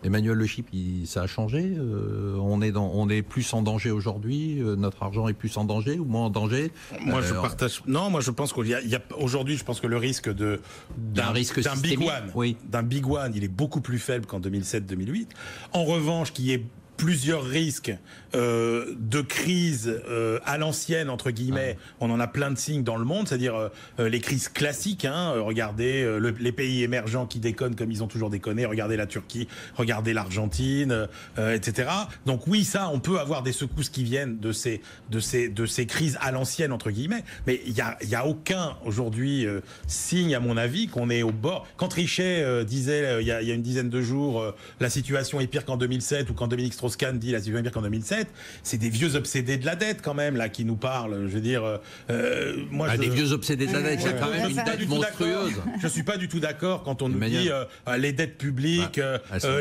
Emmanuel Le Chypre, ça a changé. On est plus en danger aujourd'hui. Notre argent est plus en danger ou moins en danger. Moi, je partage. Non, moi, je pense qu'il y a aujourd'hui, je pense que le risque d'un big one, il est beaucoup plus faible qu'en 2007-2008. En revanche, qu'il y ait plusieurs risques de crise à l'ancienne, entre guillemets. On en a plein de signes dans le monde, c'est-à-dire les crises classiques. Regardez les pays émergents qui déconnent comme ils ont toujours déconné. Regardez la Turquie, regardez l'Argentine, etc. Donc oui, ça, on peut avoir des secousses qui viennent de ces crises à l'ancienne, entre guillemets. Mais il y a aucun aujourd'hui signe, à mon avis, qu'on est au bord. Quand Trichet disait il y a une dizaine de jours, la situation est pire qu'en 2007, ou quand Dominique Strauss-Kahn dit la situation est pire qu'en 2007, c'est des vieux obsédés de la dette quand même là qui nous parlent. Je veux dire, des vieux obsédés de la dette, c'est quand même une dette monstrueuse. Je suis pas du tout d'accord quand on nous dit les dettes publiques,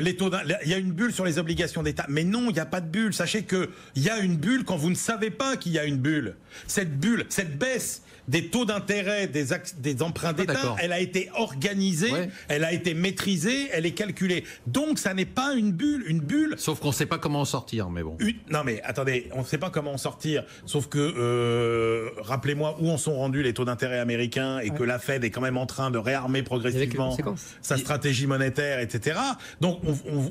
les taux. Il y a une bulle sur les obligations d'État, mais non, il n'y a pas de bulle. Sachez que il y a une bulle quand vous ne savez pas qu'il y a une bulle. Cette bulle, cette baisse des taux d'intérêt des emprunts d'État, elle a été organisée, elle a été maîtrisée, elle est calculée. Donc ça n'est pas une bulle. Sauf qu'on ne sait pas comment en sortir, mais bon. Non mais attendez, on ne sait pas comment en sortir. Sauf que rappelez-moi où en sont rendus les taux d'intérêt américains et que la Fed est quand même en train de réarmer progressivement sa stratégie monétaire, etc. Donc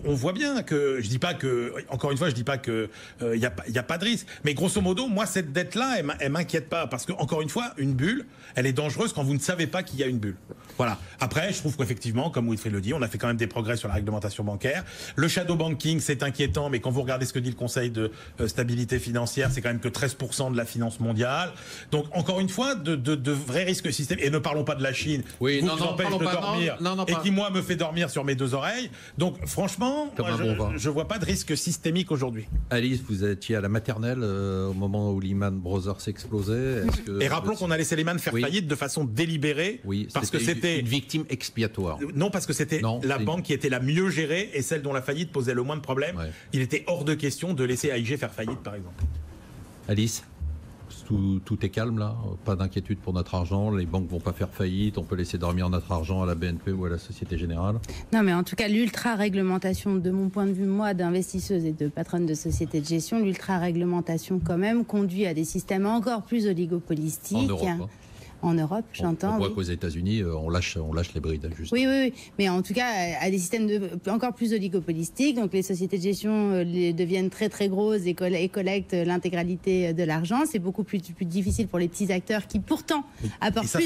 on voit bien que je dis pas que, encore une fois, je dis pas que il y a pas de risque. Mais grosso modo, moi cette dette-là, elle m'inquiète pas parce que encore une fois, une bulle, elle est dangereuse quand vous ne savez pas qu'il y a une bulle. Voilà. Après, je trouve qu'effectivement, comme Wilfried le dit, on a fait quand même des progrès sur la réglementation bancaire. Le shadow banking, c'est inquiétant, mais quand vous regardez ce que dit le Conseil de stabilité financière, c'est quand même que 13% de la finance mondiale. Donc, encore une fois, de vrais risques systémiques. Et ne parlons pas de la Chine, qui vous empêche de dormir et qui, moi, me fait dormir sur mes deux oreilles. Donc, franchement, je vois pas de risque systémique aujourd'hui. Alice, vous étiez à la maternelle au moment où Lehman Brothers s'explosait. Et rappelons qu'on a laissé Lehman faire faillite de façon délibérée, parce que c'était une victime expiatoire. Non, parce que c'était la banque qui était la mieux gérée et celle dont la faillite posait le moins de problèmes. Il était hors de question de laisser AIG faire faillite, par exemple. Alice, tout est calme là, pas d'inquiétude pour notre argent, les banques vont pas faire faillite, on peut laisser dormir notre argent à la BNP ou à la Société Générale. Non, mais en tout cas, l'ultra-réglementation, de mon point de vue, moi, d'investisseuse et de patronne de société de gestion, l'ultra-réglementation quand même conduit à des systèmes encore plus oligopolistiques. En Europe, En Europe, j'entends. On voit qu'aux États-Unis, on lâche les brides, juste. Oui. Mais en tout cas, à des systèmes encore plus oligopolistiques. Donc, les sociétés de gestion deviennent très, très grosses et collectent l'intégralité de l'argent. C'est beaucoup plus difficile pour les petits acteurs qui, pourtant, apportent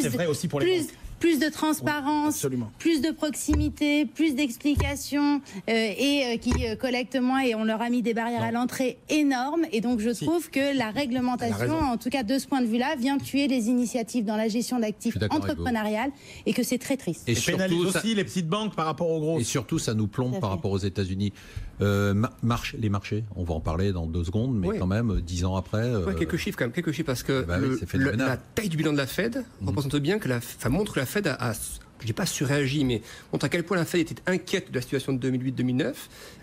plus de transparence, plus de proximité, plus d'explications et qui collectent moins et on leur a mis des barrières à l'entrée énormes. Et donc, je trouve que la réglementation, en tout cas de ce point de vue-là, vient tuer les initiatives dans la gestion d'actifs entrepreneuriales et que c'est très triste. Et pénalise aussi les petites banques par rapport aux grosses. Et surtout, ça nous plombe par rapport aux États-Unis. Les marchés, on va en parler dans 2 secondes, mais quand même, 10 ans après... quelques chiffres quand même, parce que la taille du bilan de la Fed représente bien que montre que la Fed a je n'ai pas surréagi, mais montre à quel point la Fed était inquiète de la situation de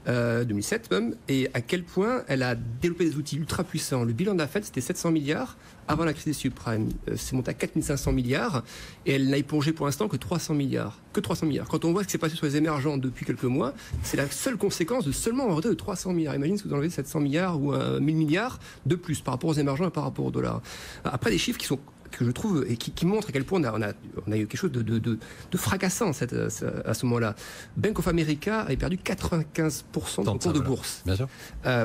2008-2009, 2007 même, et à quel point elle a développé des outils ultra puissants. Le bilan de la Fed, c'était 700 milliards avant la crise des subprimes. C'est monté à 4500 milliards, et elle n'a épongé pour l'instant que 300 milliards. Quand on voit ce qui s'est passé sur les émergents depuis quelques mois, c'est la seule conséquence de seulement un retrait de 300 milliards. Imaginez si vous enlevez 700 milliards ou 1000 milliards de plus par rapport aux émergents et par rapport au dollar. Après, des chiffres que je trouve et qui montre à quel point on a eu quelque chose de fracassant à ce moment-là. Bank of America avait perdu 95% de son cours de bourse.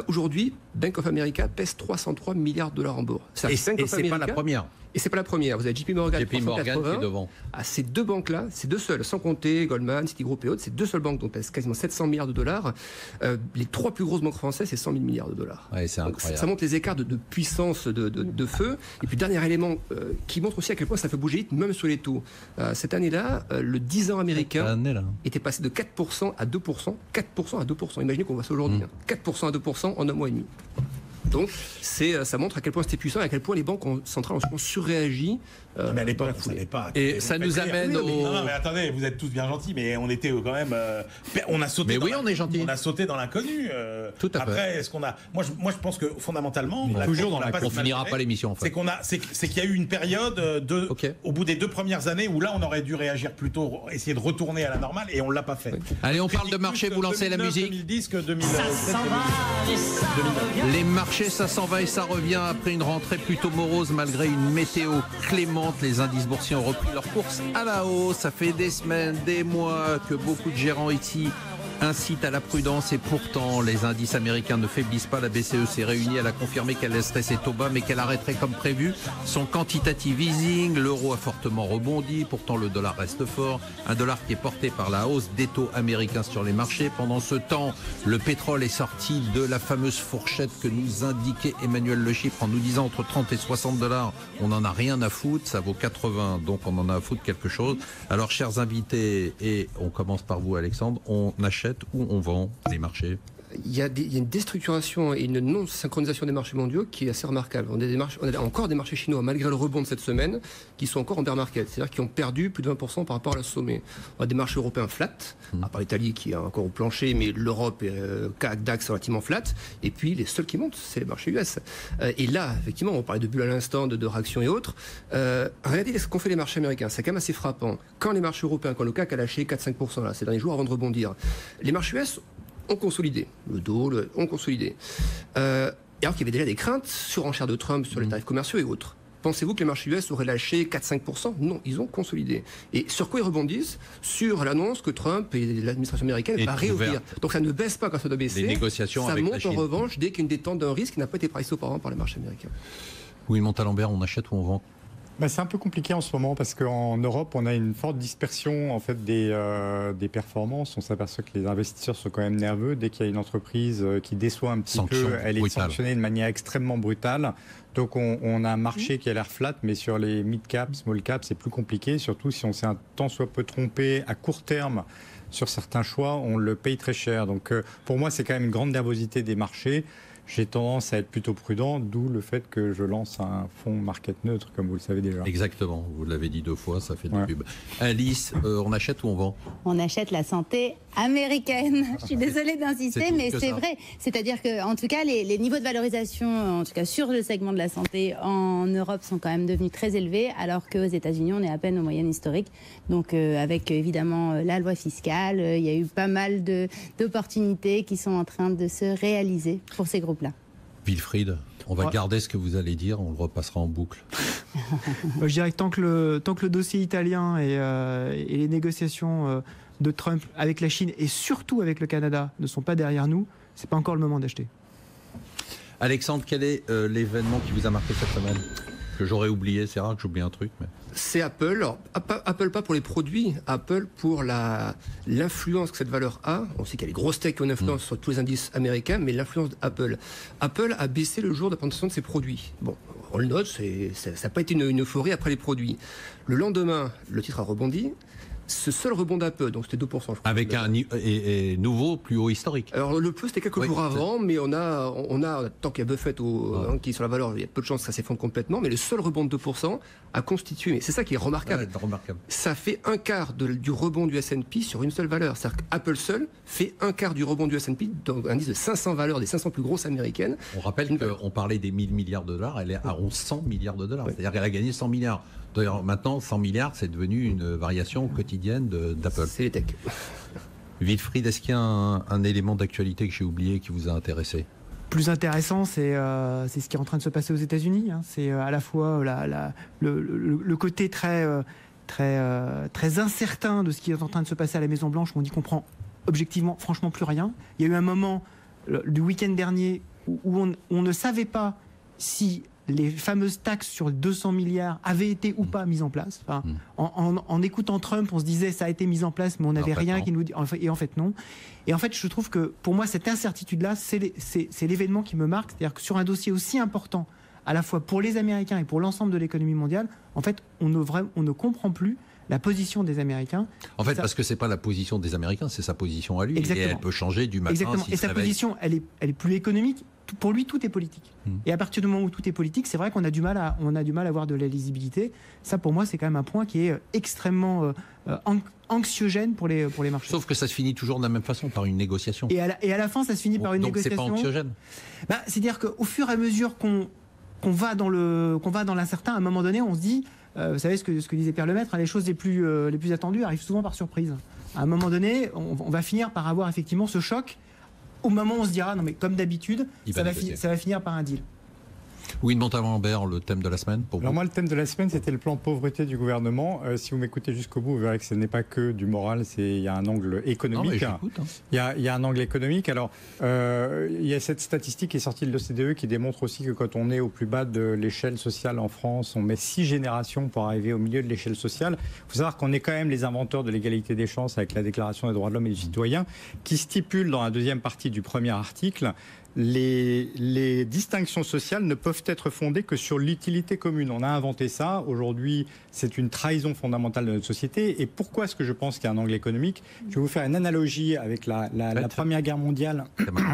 Aujourd'hui, Bank of America pèse 303 milliards de dollars en bourse. Et c'est pas la première. Et c'est pas la première. Vous avez JP Morgan qui est devant. Ces 2 banques-là, ces 2 seules, sans compter Goldman, Citigroup et autres, ces 2 seules banques, donc pèsent quasiment 700 milliards de dollars. Les 3 plus grosses banques françaises, c'est 100 000 milliards de dollars. Ouais, c'est incroyable. Ça montre les écarts de puissance de feu. Et puis, dernier élément qui montre aussi à quel point ça fait bouger vite, même sur les taux. Cette année-là, le 10 ans américain était passé de 4% à 2%. 4% à 2%. Imaginez qu'on voit ça aujourd'hui. 4% à 2% en 1 mois et demi. Donc, ça montre à quel point c'était puissant et à quel point les banques centrales ont surréagi. Mais à l'époque, vous savez pas. Et ça nous amène au... Non, mais attendez, vous êtes tous bien gentils, mais on était quand même... on a sauté on est gentils. On a sauté dans l'inconnu. Tout à fait. Après, est-ce qu'on a... Moi, je pense que, fondamentalement... On finira pas l'émission, en fait. C'est qu'il y a eu une période au bout des 2 premières années où là, on aurait dû réagir plutôt, essayer de retourner à la normale, et on l'a pas fait. Allez, on parle de marché, vous lancez la musique. 2010 que 2007. Les marchés, ça s'en va et ça revient après une rentrée plutôt morose malgré une météo clémente. Les indices boursiers ont repris leur course à la hausse. Ça fait des semaines, des mois que beaucoup de gérants ici incite à la prudence et pourtant les indices américains ne faiblissent pas. La BCE s'est réunie, elle a confirmé qu'elle laisserait ses taux bas mais qu'elle arrêterait comme prévu son quantitative easing. L'euro a fortement rebondi, pourtant le dollar reste fort, un dollar qui est porté par la hausse des taux américains sur les marchés. Pendant ce temps, le pétrole est sorti de la fameuse fourchette que nous indiquait Emmanuel Le Chypre en nous disant entre 30 et 60 dollars, on n'en a rien à foutre, ça vaut 80, donc on en a à foutre quelque chose. Alors chers invités, et on commence par vous Alexandre, on achète ou on vend les marchés? Il y a une déstructuration et une non-synchronisation des marchés mondiaux qui est assez remarquable. On a encore des marchés chinois, malgré le rebond de cette semaine, qui sont encore en bear market, c'est-à-dire qui ont perdu plus de 20% par rapport à la sommet. On a des marchés européens flat, à part l'Italie qui est encore au plancher, mais l'Europe et CAC, DAX relativement flat, et puis les seuls qui montent, c'est les marchés US. Et là, effectivement, on parlait de bulles à l'instant, de réactions et autres. Regardez ce qu'ont fait les marchés américains, c'est quand même assez frappant. Quand les marchés européens, quand le CAC a lâché 4-5% là, ces derniers jours avant de rebondir, les marchés US ont consolidé. Le Dow ont consolidé. Alors qu'il y avait déjà des craintes sur enchères de Trump sur les tarifs commerciaux et autres. Pensez-vous que les marchés US auraient lâché 4-5% ? Non, ils ont consolidé. Et sur quoi ils rebondissent ? Sur l'annonce que Trump et l'administration américaine va réouvrir. Donc ça ne baisse pas quand ça doit baisser. Les négociations ça avec monte la Chine. En revanche dès qu'il y a une détente d'un risque qui n'a pas été pricé auparavant par les marchés américains. Oui, Montalembert, on achète ou on vend ? C'est un peu compliqué en ce moment parce qu'en Europe, on a une forte dispersion en fait, des performances. On s'aperçoit que les investisseurs sont quand même nerveux. Dès qu'il y a une entreprise qui déçoit un petit peu, elle est sanctionnée de manière extrêmement brutale. Donc on a un marché qui a l'air flat, mais sur les mid-cap, small-cap, c'est plus compliqué. Surtout si on s'est un tant soit peu trompé à court terme sur certains choix, on le paye très cher. Donc pour moi, c'est quand même une grande nervosité des marchés. J'ai tendance à être plutôt prudent, d'où le fait que je lance un fonds market neutre, comme vous le savez déjà. Exactement, vous l'avez dit 2 fois, ça fait de pub. Alice, on achète ou on vend ? On achète la santé américaine. Je suis désolée d'insister, mais c'est vrai. C'est-à-dire que, en tout cas, les niveaux de valorisation, en tout cas sur le segment de la santé en Europe, sont quand même devenus très élevés, alors qu'aux États-Unis, on est à peine aux moyennes historiques. Donc, avec évidemment la loi fiscale, il y a eu pas mal d'opportunités qui sont en train de se réaliser pour ces groupes-là. Wilfried, On va garder ce que vous allez dire, on le repassera en boucle. Je dirais que tant que le dossier italien et les négociations de Trump avec la Chine et surtout avec le Canada ne sont pas derrière nous, c'est pas encore le moment d'acheter. Alexandre, quel est l'événement qui vous a marqué cette semaine ? Que j'aurais oublié, c'est rare que j'oublie un truc. Mais... C'est Apple. Alors, Apple pas pour les produits, Apple pour l'influence que cette valeur a. On sait qu'il y a les grosses tech qui ont une influence sur tous les indices américains, mais l'influence d'Apple. Apple a baissé le jour de la présentation de ses produits. Bon, on le note, ça n'a pas été une euphorie après les produits. Le lendemain, le titre a rebondi. Ce seul rebond d'Apple, donc c'était 2%, je crois. Avec un nouveau plus haut historique. Alors le plus c'était quelques jours avant, mais on a tant qu'il y a Buffett qui est sur la valeur, il y a peu de chances que ça s'effondre complètement, mais le seul rebond de 2% a constitué, mais c'est ça qui est remarquable. Ça fait un quart du rebond du S&P sur une seule valeur. C'est-à-dire qu'Apple seul fait un quart du rebond du S&P, donc un indice de 500 valeurs, des 500 plus grosses américaines. On rappelle qu'on parlait des 1000 milliards de dollars, elle est à 100 milliards de dollars, c'est-à-dire qu'elle a gagné 100 milliards. D'ailleurs, maintenant, 100 milliards, c'est devenu une variation quotidienne d'Apple. C'est les tech. Wilfried, est-ce qu'il y a un élément d'actualité que j'ai oublié qui vous a intéressé ? Plus intéressant, c'est ce qui est en train de se passer aux États-Unis. C'est à la fois le côté très incertain de ce qui est en train de se passer à la Maison-Blanche, où on y comprend objectivement, franchement, plus rien. Il y a eu un moment du week-end dernier où on ne savait pas si les fameuses taxes sur 200 milliards avaient été ou pas mises en place. Enfin, en écoutant Trump, on se disait ça a été mis en place, mais on n'avait rien qui nous dit. Et en fait, non. Et en fait, je trouve que pour moi, cette incertitude-là, c'est l'événement qui me marque. C'est-à-dire que sur un dossier aussi important, à la fois pour les Américains et pour l'ensemble de l'économie mondiale, en fait, on ne comprend plus la position des Américains. En fait, parce que c'est pas la position des Américains, c'est sa position à lui. Exactement. Et elle peut changer du matin. Exactement. Et sa position, elle est plus économique. Pour lui, tout est politique. Et à partir du moment où tout est politique, c'est vrai qu'on a du mal à avoir de la lisibilité. Ça, pour moi, c'est quand même un point qui est extrêmement anxiogène pour les marchés. Sauf que ça se finit toujours de la même façon, par une négociation. Et à la fin, ça se finit par une négociation. Donc c'est pas anxiogène. C'est-à-dire qu'au fur et à mesure qu'on va dans l'incertain, à un moment donné, on se dit, vous savez ce que disait Pierre Lemaître, les choses les plus attendues arrivent souvent par surprise. À un moment donné, on va finir par avoir effectivement ce choc. Au moment où on se dira, non mais comme d'habitude, ça va finir par un deal. Oui, Montalembert, le thème de la semaine pour vous. Alors moi, le thème de la semaine, c'était le plan pauvreté du gouvernement. Si vous m'écoutez jusqu'au bout, vous verrez que ce n'est pas que du moral, il y a un angle économique. Il y a un angle économique. Alors, il y a cette statistique qui est sortie de l'OCDE qui démontre aussi que quand on est au plus bas de l'échelle sociale en France, on met 6 générations pour arriver au milieu de l'échelle sociale. Il faut savoir qu'on est quand même les inventeurs de l'égalité des chances avec la Déclaration des droits de l'homme et du citoyen, qui stipule dans la deuxième partie du premier article les distinctions sociales ne peuvent être fondées que sur l'utilité commune. On a inventé ça. Aujourd'hui, c'est une trahison fondamentale de notre société. Et pourquoi est-ce que je pense qu'il y a un angle économique ? Je vais vous faire une analogie avec la Première Guerre mondiale,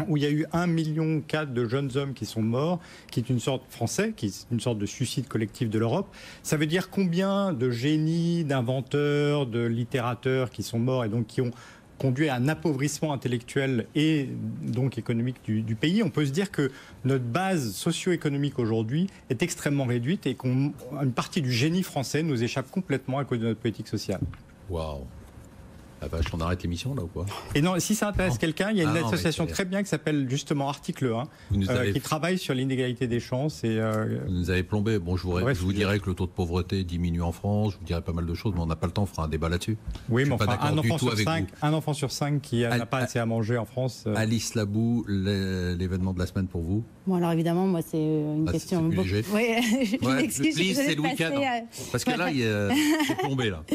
où il y a eu 1,4 million de jeunes hommes qui sont morts, qui est une sorte français, qui est une sorte de suicide collectif de l'Europe. Ça veut dire combien de génies, d'inventeurs, de littérateurs qui sont morts et donc qui ont conduit à un appauvrissement intellectuel et donc économique du pays. On peut se dire que notre base socio-économique aujourd'hui est extrêmement réduite et qu'une partie du génie français nous échappe complètement à cause de notre politique sociale. Waouh. Ah vache, on arrête l'émission là ou quoi ? Et non, si ça intéresse quelqu'un, il y a une association très bien qui s'appelle justement Article 1, qui travaille sur l'inégalité des chances. Et, vous nous avez plombé. Bon, je vous dirais que le taux de pauvreté diminue en France, je vous dirais pas mal de choses, mais on n'a pas le temps, on fera un débat là-dessus. Oui, mais enfin, un enfant sur 5 qui n'a pas assez à manger en France. Alice Labou, l'événement de la semaine pour vous ? Bon, alors évidemment, moi, c'est une question... C'est plus léger. Oui, c'est le week-end. Parce que là, c'est plombé, là.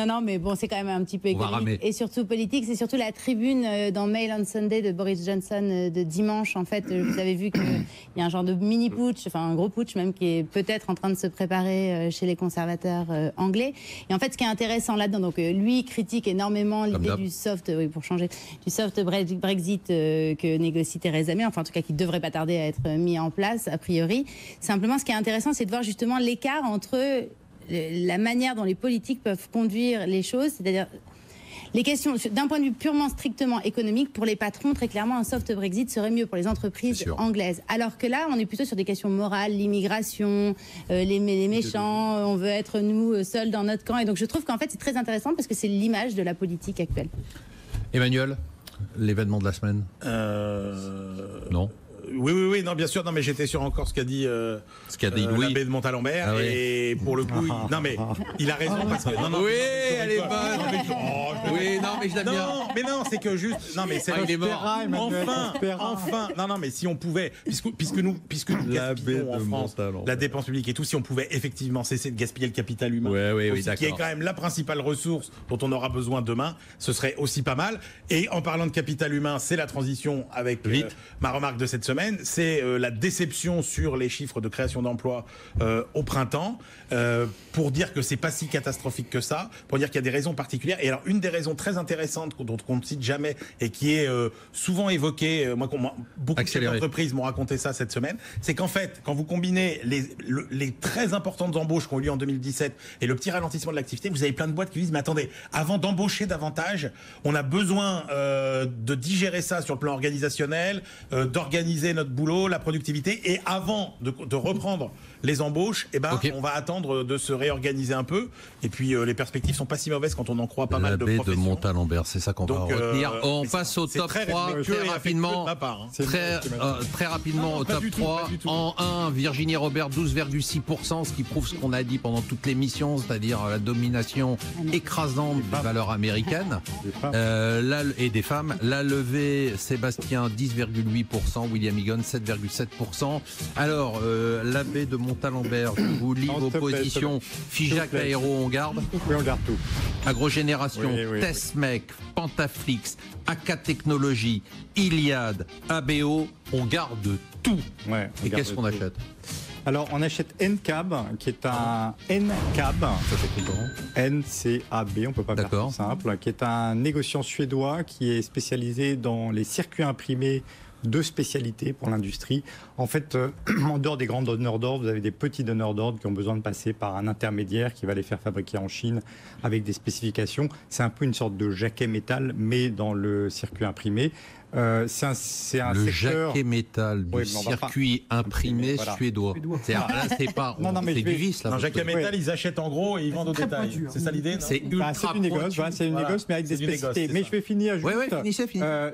Non, mais bon, c'est quand même un petit peu économique. Et surtout politique, c'est surtout la tribune dans Mail on Sunday de Boris Johnson de dimanche. En fait, vous avez vu qu'il y a un genre de mini-putsch, enfin un gros putsch même, qui est peut-être en train de se préparer chez les conservateurs anglais. Et en fait, ce qui est intéressant là-dedans, donc lui critique énormément l'idée du soft, pour changer, du soft Brexit que négocie Theresa May, enfin en tout cas qui ne devrait pas tarder à être mis en place, a priori. Simplement, ce qui est intéressant, c'est de voir justement l'écart entre la manière dont les politiques peuvent conduire les choses, c'est-à-dire les questions, d'un point de vue purement strictement économique, pour les patrons, très clairement, un soft Brexit serait mieux pour les entreprises anglaises. Alors que là, on est plutôt sur des questions morales, l'immigration, les méchants, on veut être nous seuls dans notre camp. Et donc je trouve qu'en fait, c'est très intéressant parce que c'est l'image de la politique actuelle. Emmanuel, l'événement de la semaine ? Non. Oui, non, bien sûr. Non, mais j'étais sur encore ce qu'a dit Louis. l'abbé de Montalembert. Ah oui. Et pour le coup, non, mais il a raison parce que. Non, oui, elle est bonne. Oui, non, mais je l'aime bien. Non, mais non, c'est que juste. Non, mais c'est. il est mort. Enfin. Non, mais si on pouvait, puisque nous gaspillons en France la dépense publique et tout, si on pouvait effectivement cesser de gaspiller le capital humain, qui est quand même la principale ressource dont on aura besoin demain, ce serait aussi pas mal. Et en parlant de capital humain, c'est la transition avec ma remarque de cette semaine, c'est la déception sur les chiffres de création d'emplois au printemps, pour dire que c'est pas si catastrophique que ça, pour dire qu'il y a des raisons particulières. Et alors une des raisons très intéressantes dont on ne cite jamais et qui est souvent évoquée, beaucoup d'entreprises m'ont raconté ça cette semaine, c'est qu'en fait, quand vous combinez les très importantes embauches qui ont eu lieu en 2017 et le petit ralentissement de l'activité, vous avez plein de boîtes qui disent mais attendez, avant d'embaucher davantage, on a besoin de digérer ça sur le plan organisationnel, d'organiser notre boulot, la productivité, et avant de reprendre les embauches, on va attendre de se réorganiser un peu. Et puis les perspectives sont pas si mauvaises quand on en croit pas mal de professions. L'abbé de Montalembert, c'est ça qu'on va retenir. On passe au top 3 très rapidement. Très rapidement au top 3. En 1, Virginie Robert, 12,6%, ce qui prouve ce qu'on a dit pendant toute l'émission, c'est-à-dire la domination écrasante des valeurs américaines et des femmes. La levée, Sébastien, 10,8%, William Egon, 7,7%. Alors, l'abbé de Montalembert, je vous lis vos positions. Figeac, Aéro, on garde. Oui, on garde tout. Agrogénération, Tesmec, Pantaflix, AK Technologies, Iliad, ABO, on garde tout. Ouais, et qu'est-ce qu'on achète? Alors, on achète NCAB, qui est un NCAB, ça s'écrit comment? NCAB, on peut pas faire plus simple, qui est un négociant suédois qui est spécialisé dans les circuits imprimés de spécialité pour l'industrie. En fait, en dehors des grands donneurs d'ordre, vous avez des petits donneurs d'ordre qui ont besoin de passer par un intermédiaire qui va les faire fabriquer en Chine avec des spécifications. C'est un peu une sorte de jaquet métal, mais dans le circuit imprimé. C'est un le secteur... jaquet métal du circuit imprimé suédois. Là, c'est pas... c'est du vis, là. Un jaquet métal, ils achètent en gros et ils vendent au détail. C'est ça l'idée? C'est ultra c'est une négoce, mais avec des spécificités. Mais je vais finir juste.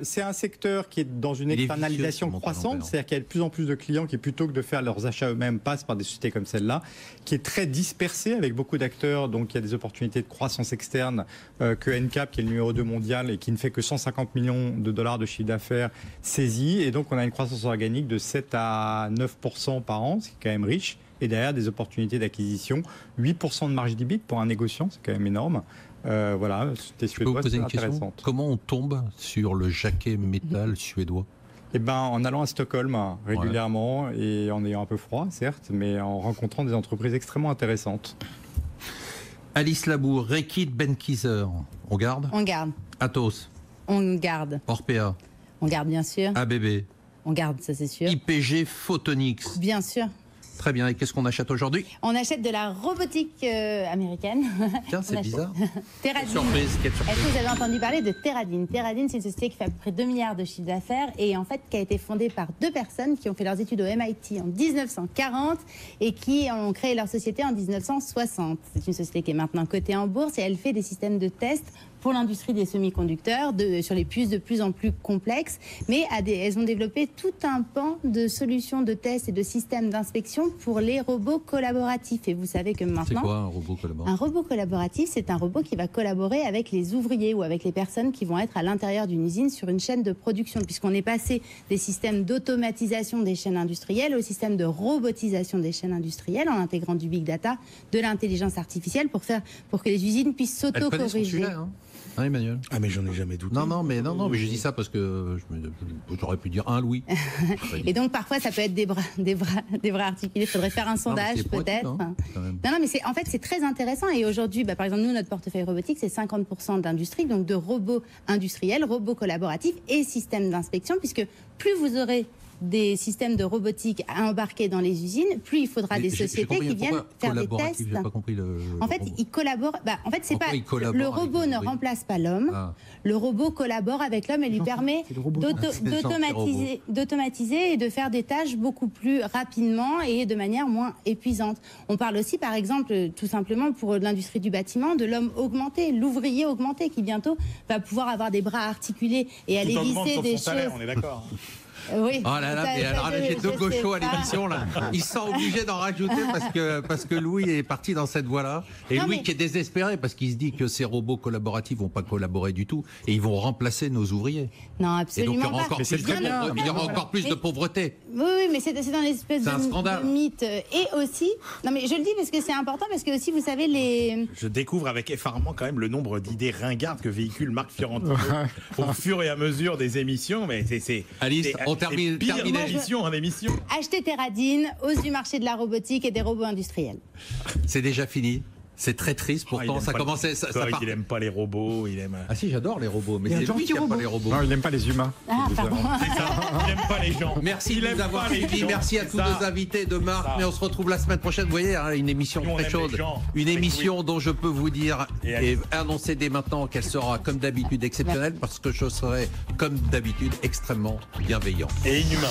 C'est un secteur qui est dans une externalisation croissante, c'est-à-dire qu'il y a de plus en plus de clients qui, plutôt que de faire leurs achats eux-mêmes, passent par des sociétés comme celle-là, qui est très dispersée avec beaucoup d'acteurs, donc il y a des opportunités de croissance externe que NCAP, qui est le numéro 2 mondial et qui ne fait que 150 millions de dollars de chiffre d'affaires saisis, et donc on a une croissance organique de 7 à 9% par an, c'est quand même riche, et derrière des opportunités d'acquisition, 8% de marge d'EBIT pour un négociant, c'est quand même énorme. Voilà, c'était suédois, c'est intéressant. Comment on tombe sur le jaquet métal suédois? Eh ben, en allant à Stockholm régulièrement et en ayant un peu froid, certes, mais en rencontrant des entreprises extrêmement intéressantes. Alice Labour, Reckitt Benckiser, on garde? On garde. Atos? On garde. Orpea? On garde, bien sûr. ABB? On garde, ça c'est sûr. IPG Photonics? Bien sûr. Très bien. Et qu'est-ce qu'on achète aujourd'hui? On achète de la robotique américaine. Tiens, c'est bizarre. Teradyn. Surprise. Est-ce que vous avez entendu parler de Teradyn? Teradyn, c'est une société qui fait à peu près 2 milliards de chiffre d'affaires et en fait qui a été fondée par 2 personnes qui ont fait leurs études au MIT en 1940 et qui ont créé leur société en 1960. C'est une société qui est maintenant cotée en bourse et elle fait des systèmes de test pour l'industrie des semi-conducteurs, sur les puces de plus en plus complexes, mais elles ont développé tout un pan de solutions de tests et de systèmes d'inspection pour les robots collaboratifs. Et vous savez que maintenant... C'est quoi un robot collaboratif? Un robot collaboratif, c'est un robot qui va collaborer avec les ouvriers ou avec les personnes qui vont être à l'intérieur d'une usine sur une chaîne de production, puisqu'on est passé des systèmes d'automatisation des chaînes industrielles au système de robotisation des chaînes industrielles en intégrant du big data, de l'intelligence artificielle pour que les usines puissent s'auto-corriger. Hein, Emmanuel? Ah, mais j'en ai jamais douté. Non, mais je dis ça parce que j'aurais pu dire un Louis. Et donc, parfois, ça peut être des bras articulés. Il faudrait faire un sondage, peut-être. Non, mais en fait, c'est très intéressant. Et aujourd'hui, par exemple, nous, notre portefeuille robotique, c'est 50% d'industrie, donc de robots industriels, robots collaboratifs et systèmes d'inspection, puisque plus vous aurez des systèmes de robotique à embarquer dans les usines, plus il faudra des sociétés qui viennent faire des tests. J'ai pas compris en fait, ils collaborent. En fait, c'est pas le robot ne remplace pas l'homme. Le robot collabore avec l'homme et lui permet d'automatiser et de faire des tâches beaucoup plus rapidement et de manière moins épuisante. On parle aussi, par exemple, tout simplement pour l'industrie du bâtiment, de l'homme augmenté, l'ouvrier augmenté, qui bientôt va pouvoir avoir des bras articulés et aller visser des choses. On est d'accord. Oui. Oh là là, mais alors là, j'ai deux gauchos à l'émission là. Ils sont obligés d'en rajouter parce que Louis est parti dans cette voie-là. Et Non, Louis mais- qui est désespéré parce qu'il se dit que ces robots collaboratifs vont pas collaborer du tout et ils vont remplacer nos ouvriers. Non, Et donc il y absolument aura pas. encore Mais c'est plus, très bien. il y aura encore plus de pauvreté. Oui, mais c'est un espèce C'est un scandale. de mythe. Et aussi, non mais je le dis parce que c'est important, parce que aussi, vous savez, les... Je découvre avec effarement quand même le nombre d'idées ringardes que véhicule Marc Fiorentino au fur et à mesure des émissions. Mais c'est Alice, on c'est termine. pire terminé. d'émission en émission. Acheter Terradine, hausse du marché de la robotique et des robots industriels. C'est déjà fini. C'est très triste. Ah, il Pourtant, aime ça pas commençait. Ça part- Il aime pas les robots. Il aime. Ah si, j'adore les robots, mais Il y a c'est un lui gentil qui aime pas robot. les robots. Non, il n'aime pas les humains. Ah, pardon. C'est ça. Il aime pas les gens. Merci Il de aime nous avoir pas les suivis. gens. Merci à C'est tous ça. nos invités de marque. Ça. Mais on se retrouve la semaine prochaine. Vous voyez, hein, une émission Nous, on très aime chaude. les gens. Une Avec émission dont je peux vous dire Et et annoncer dès maintenant qu'elle sera, comme d'habitude, exceptionnelle parce que je serai, comme d'habitude, extrêmement bienveillant. Et inhumain.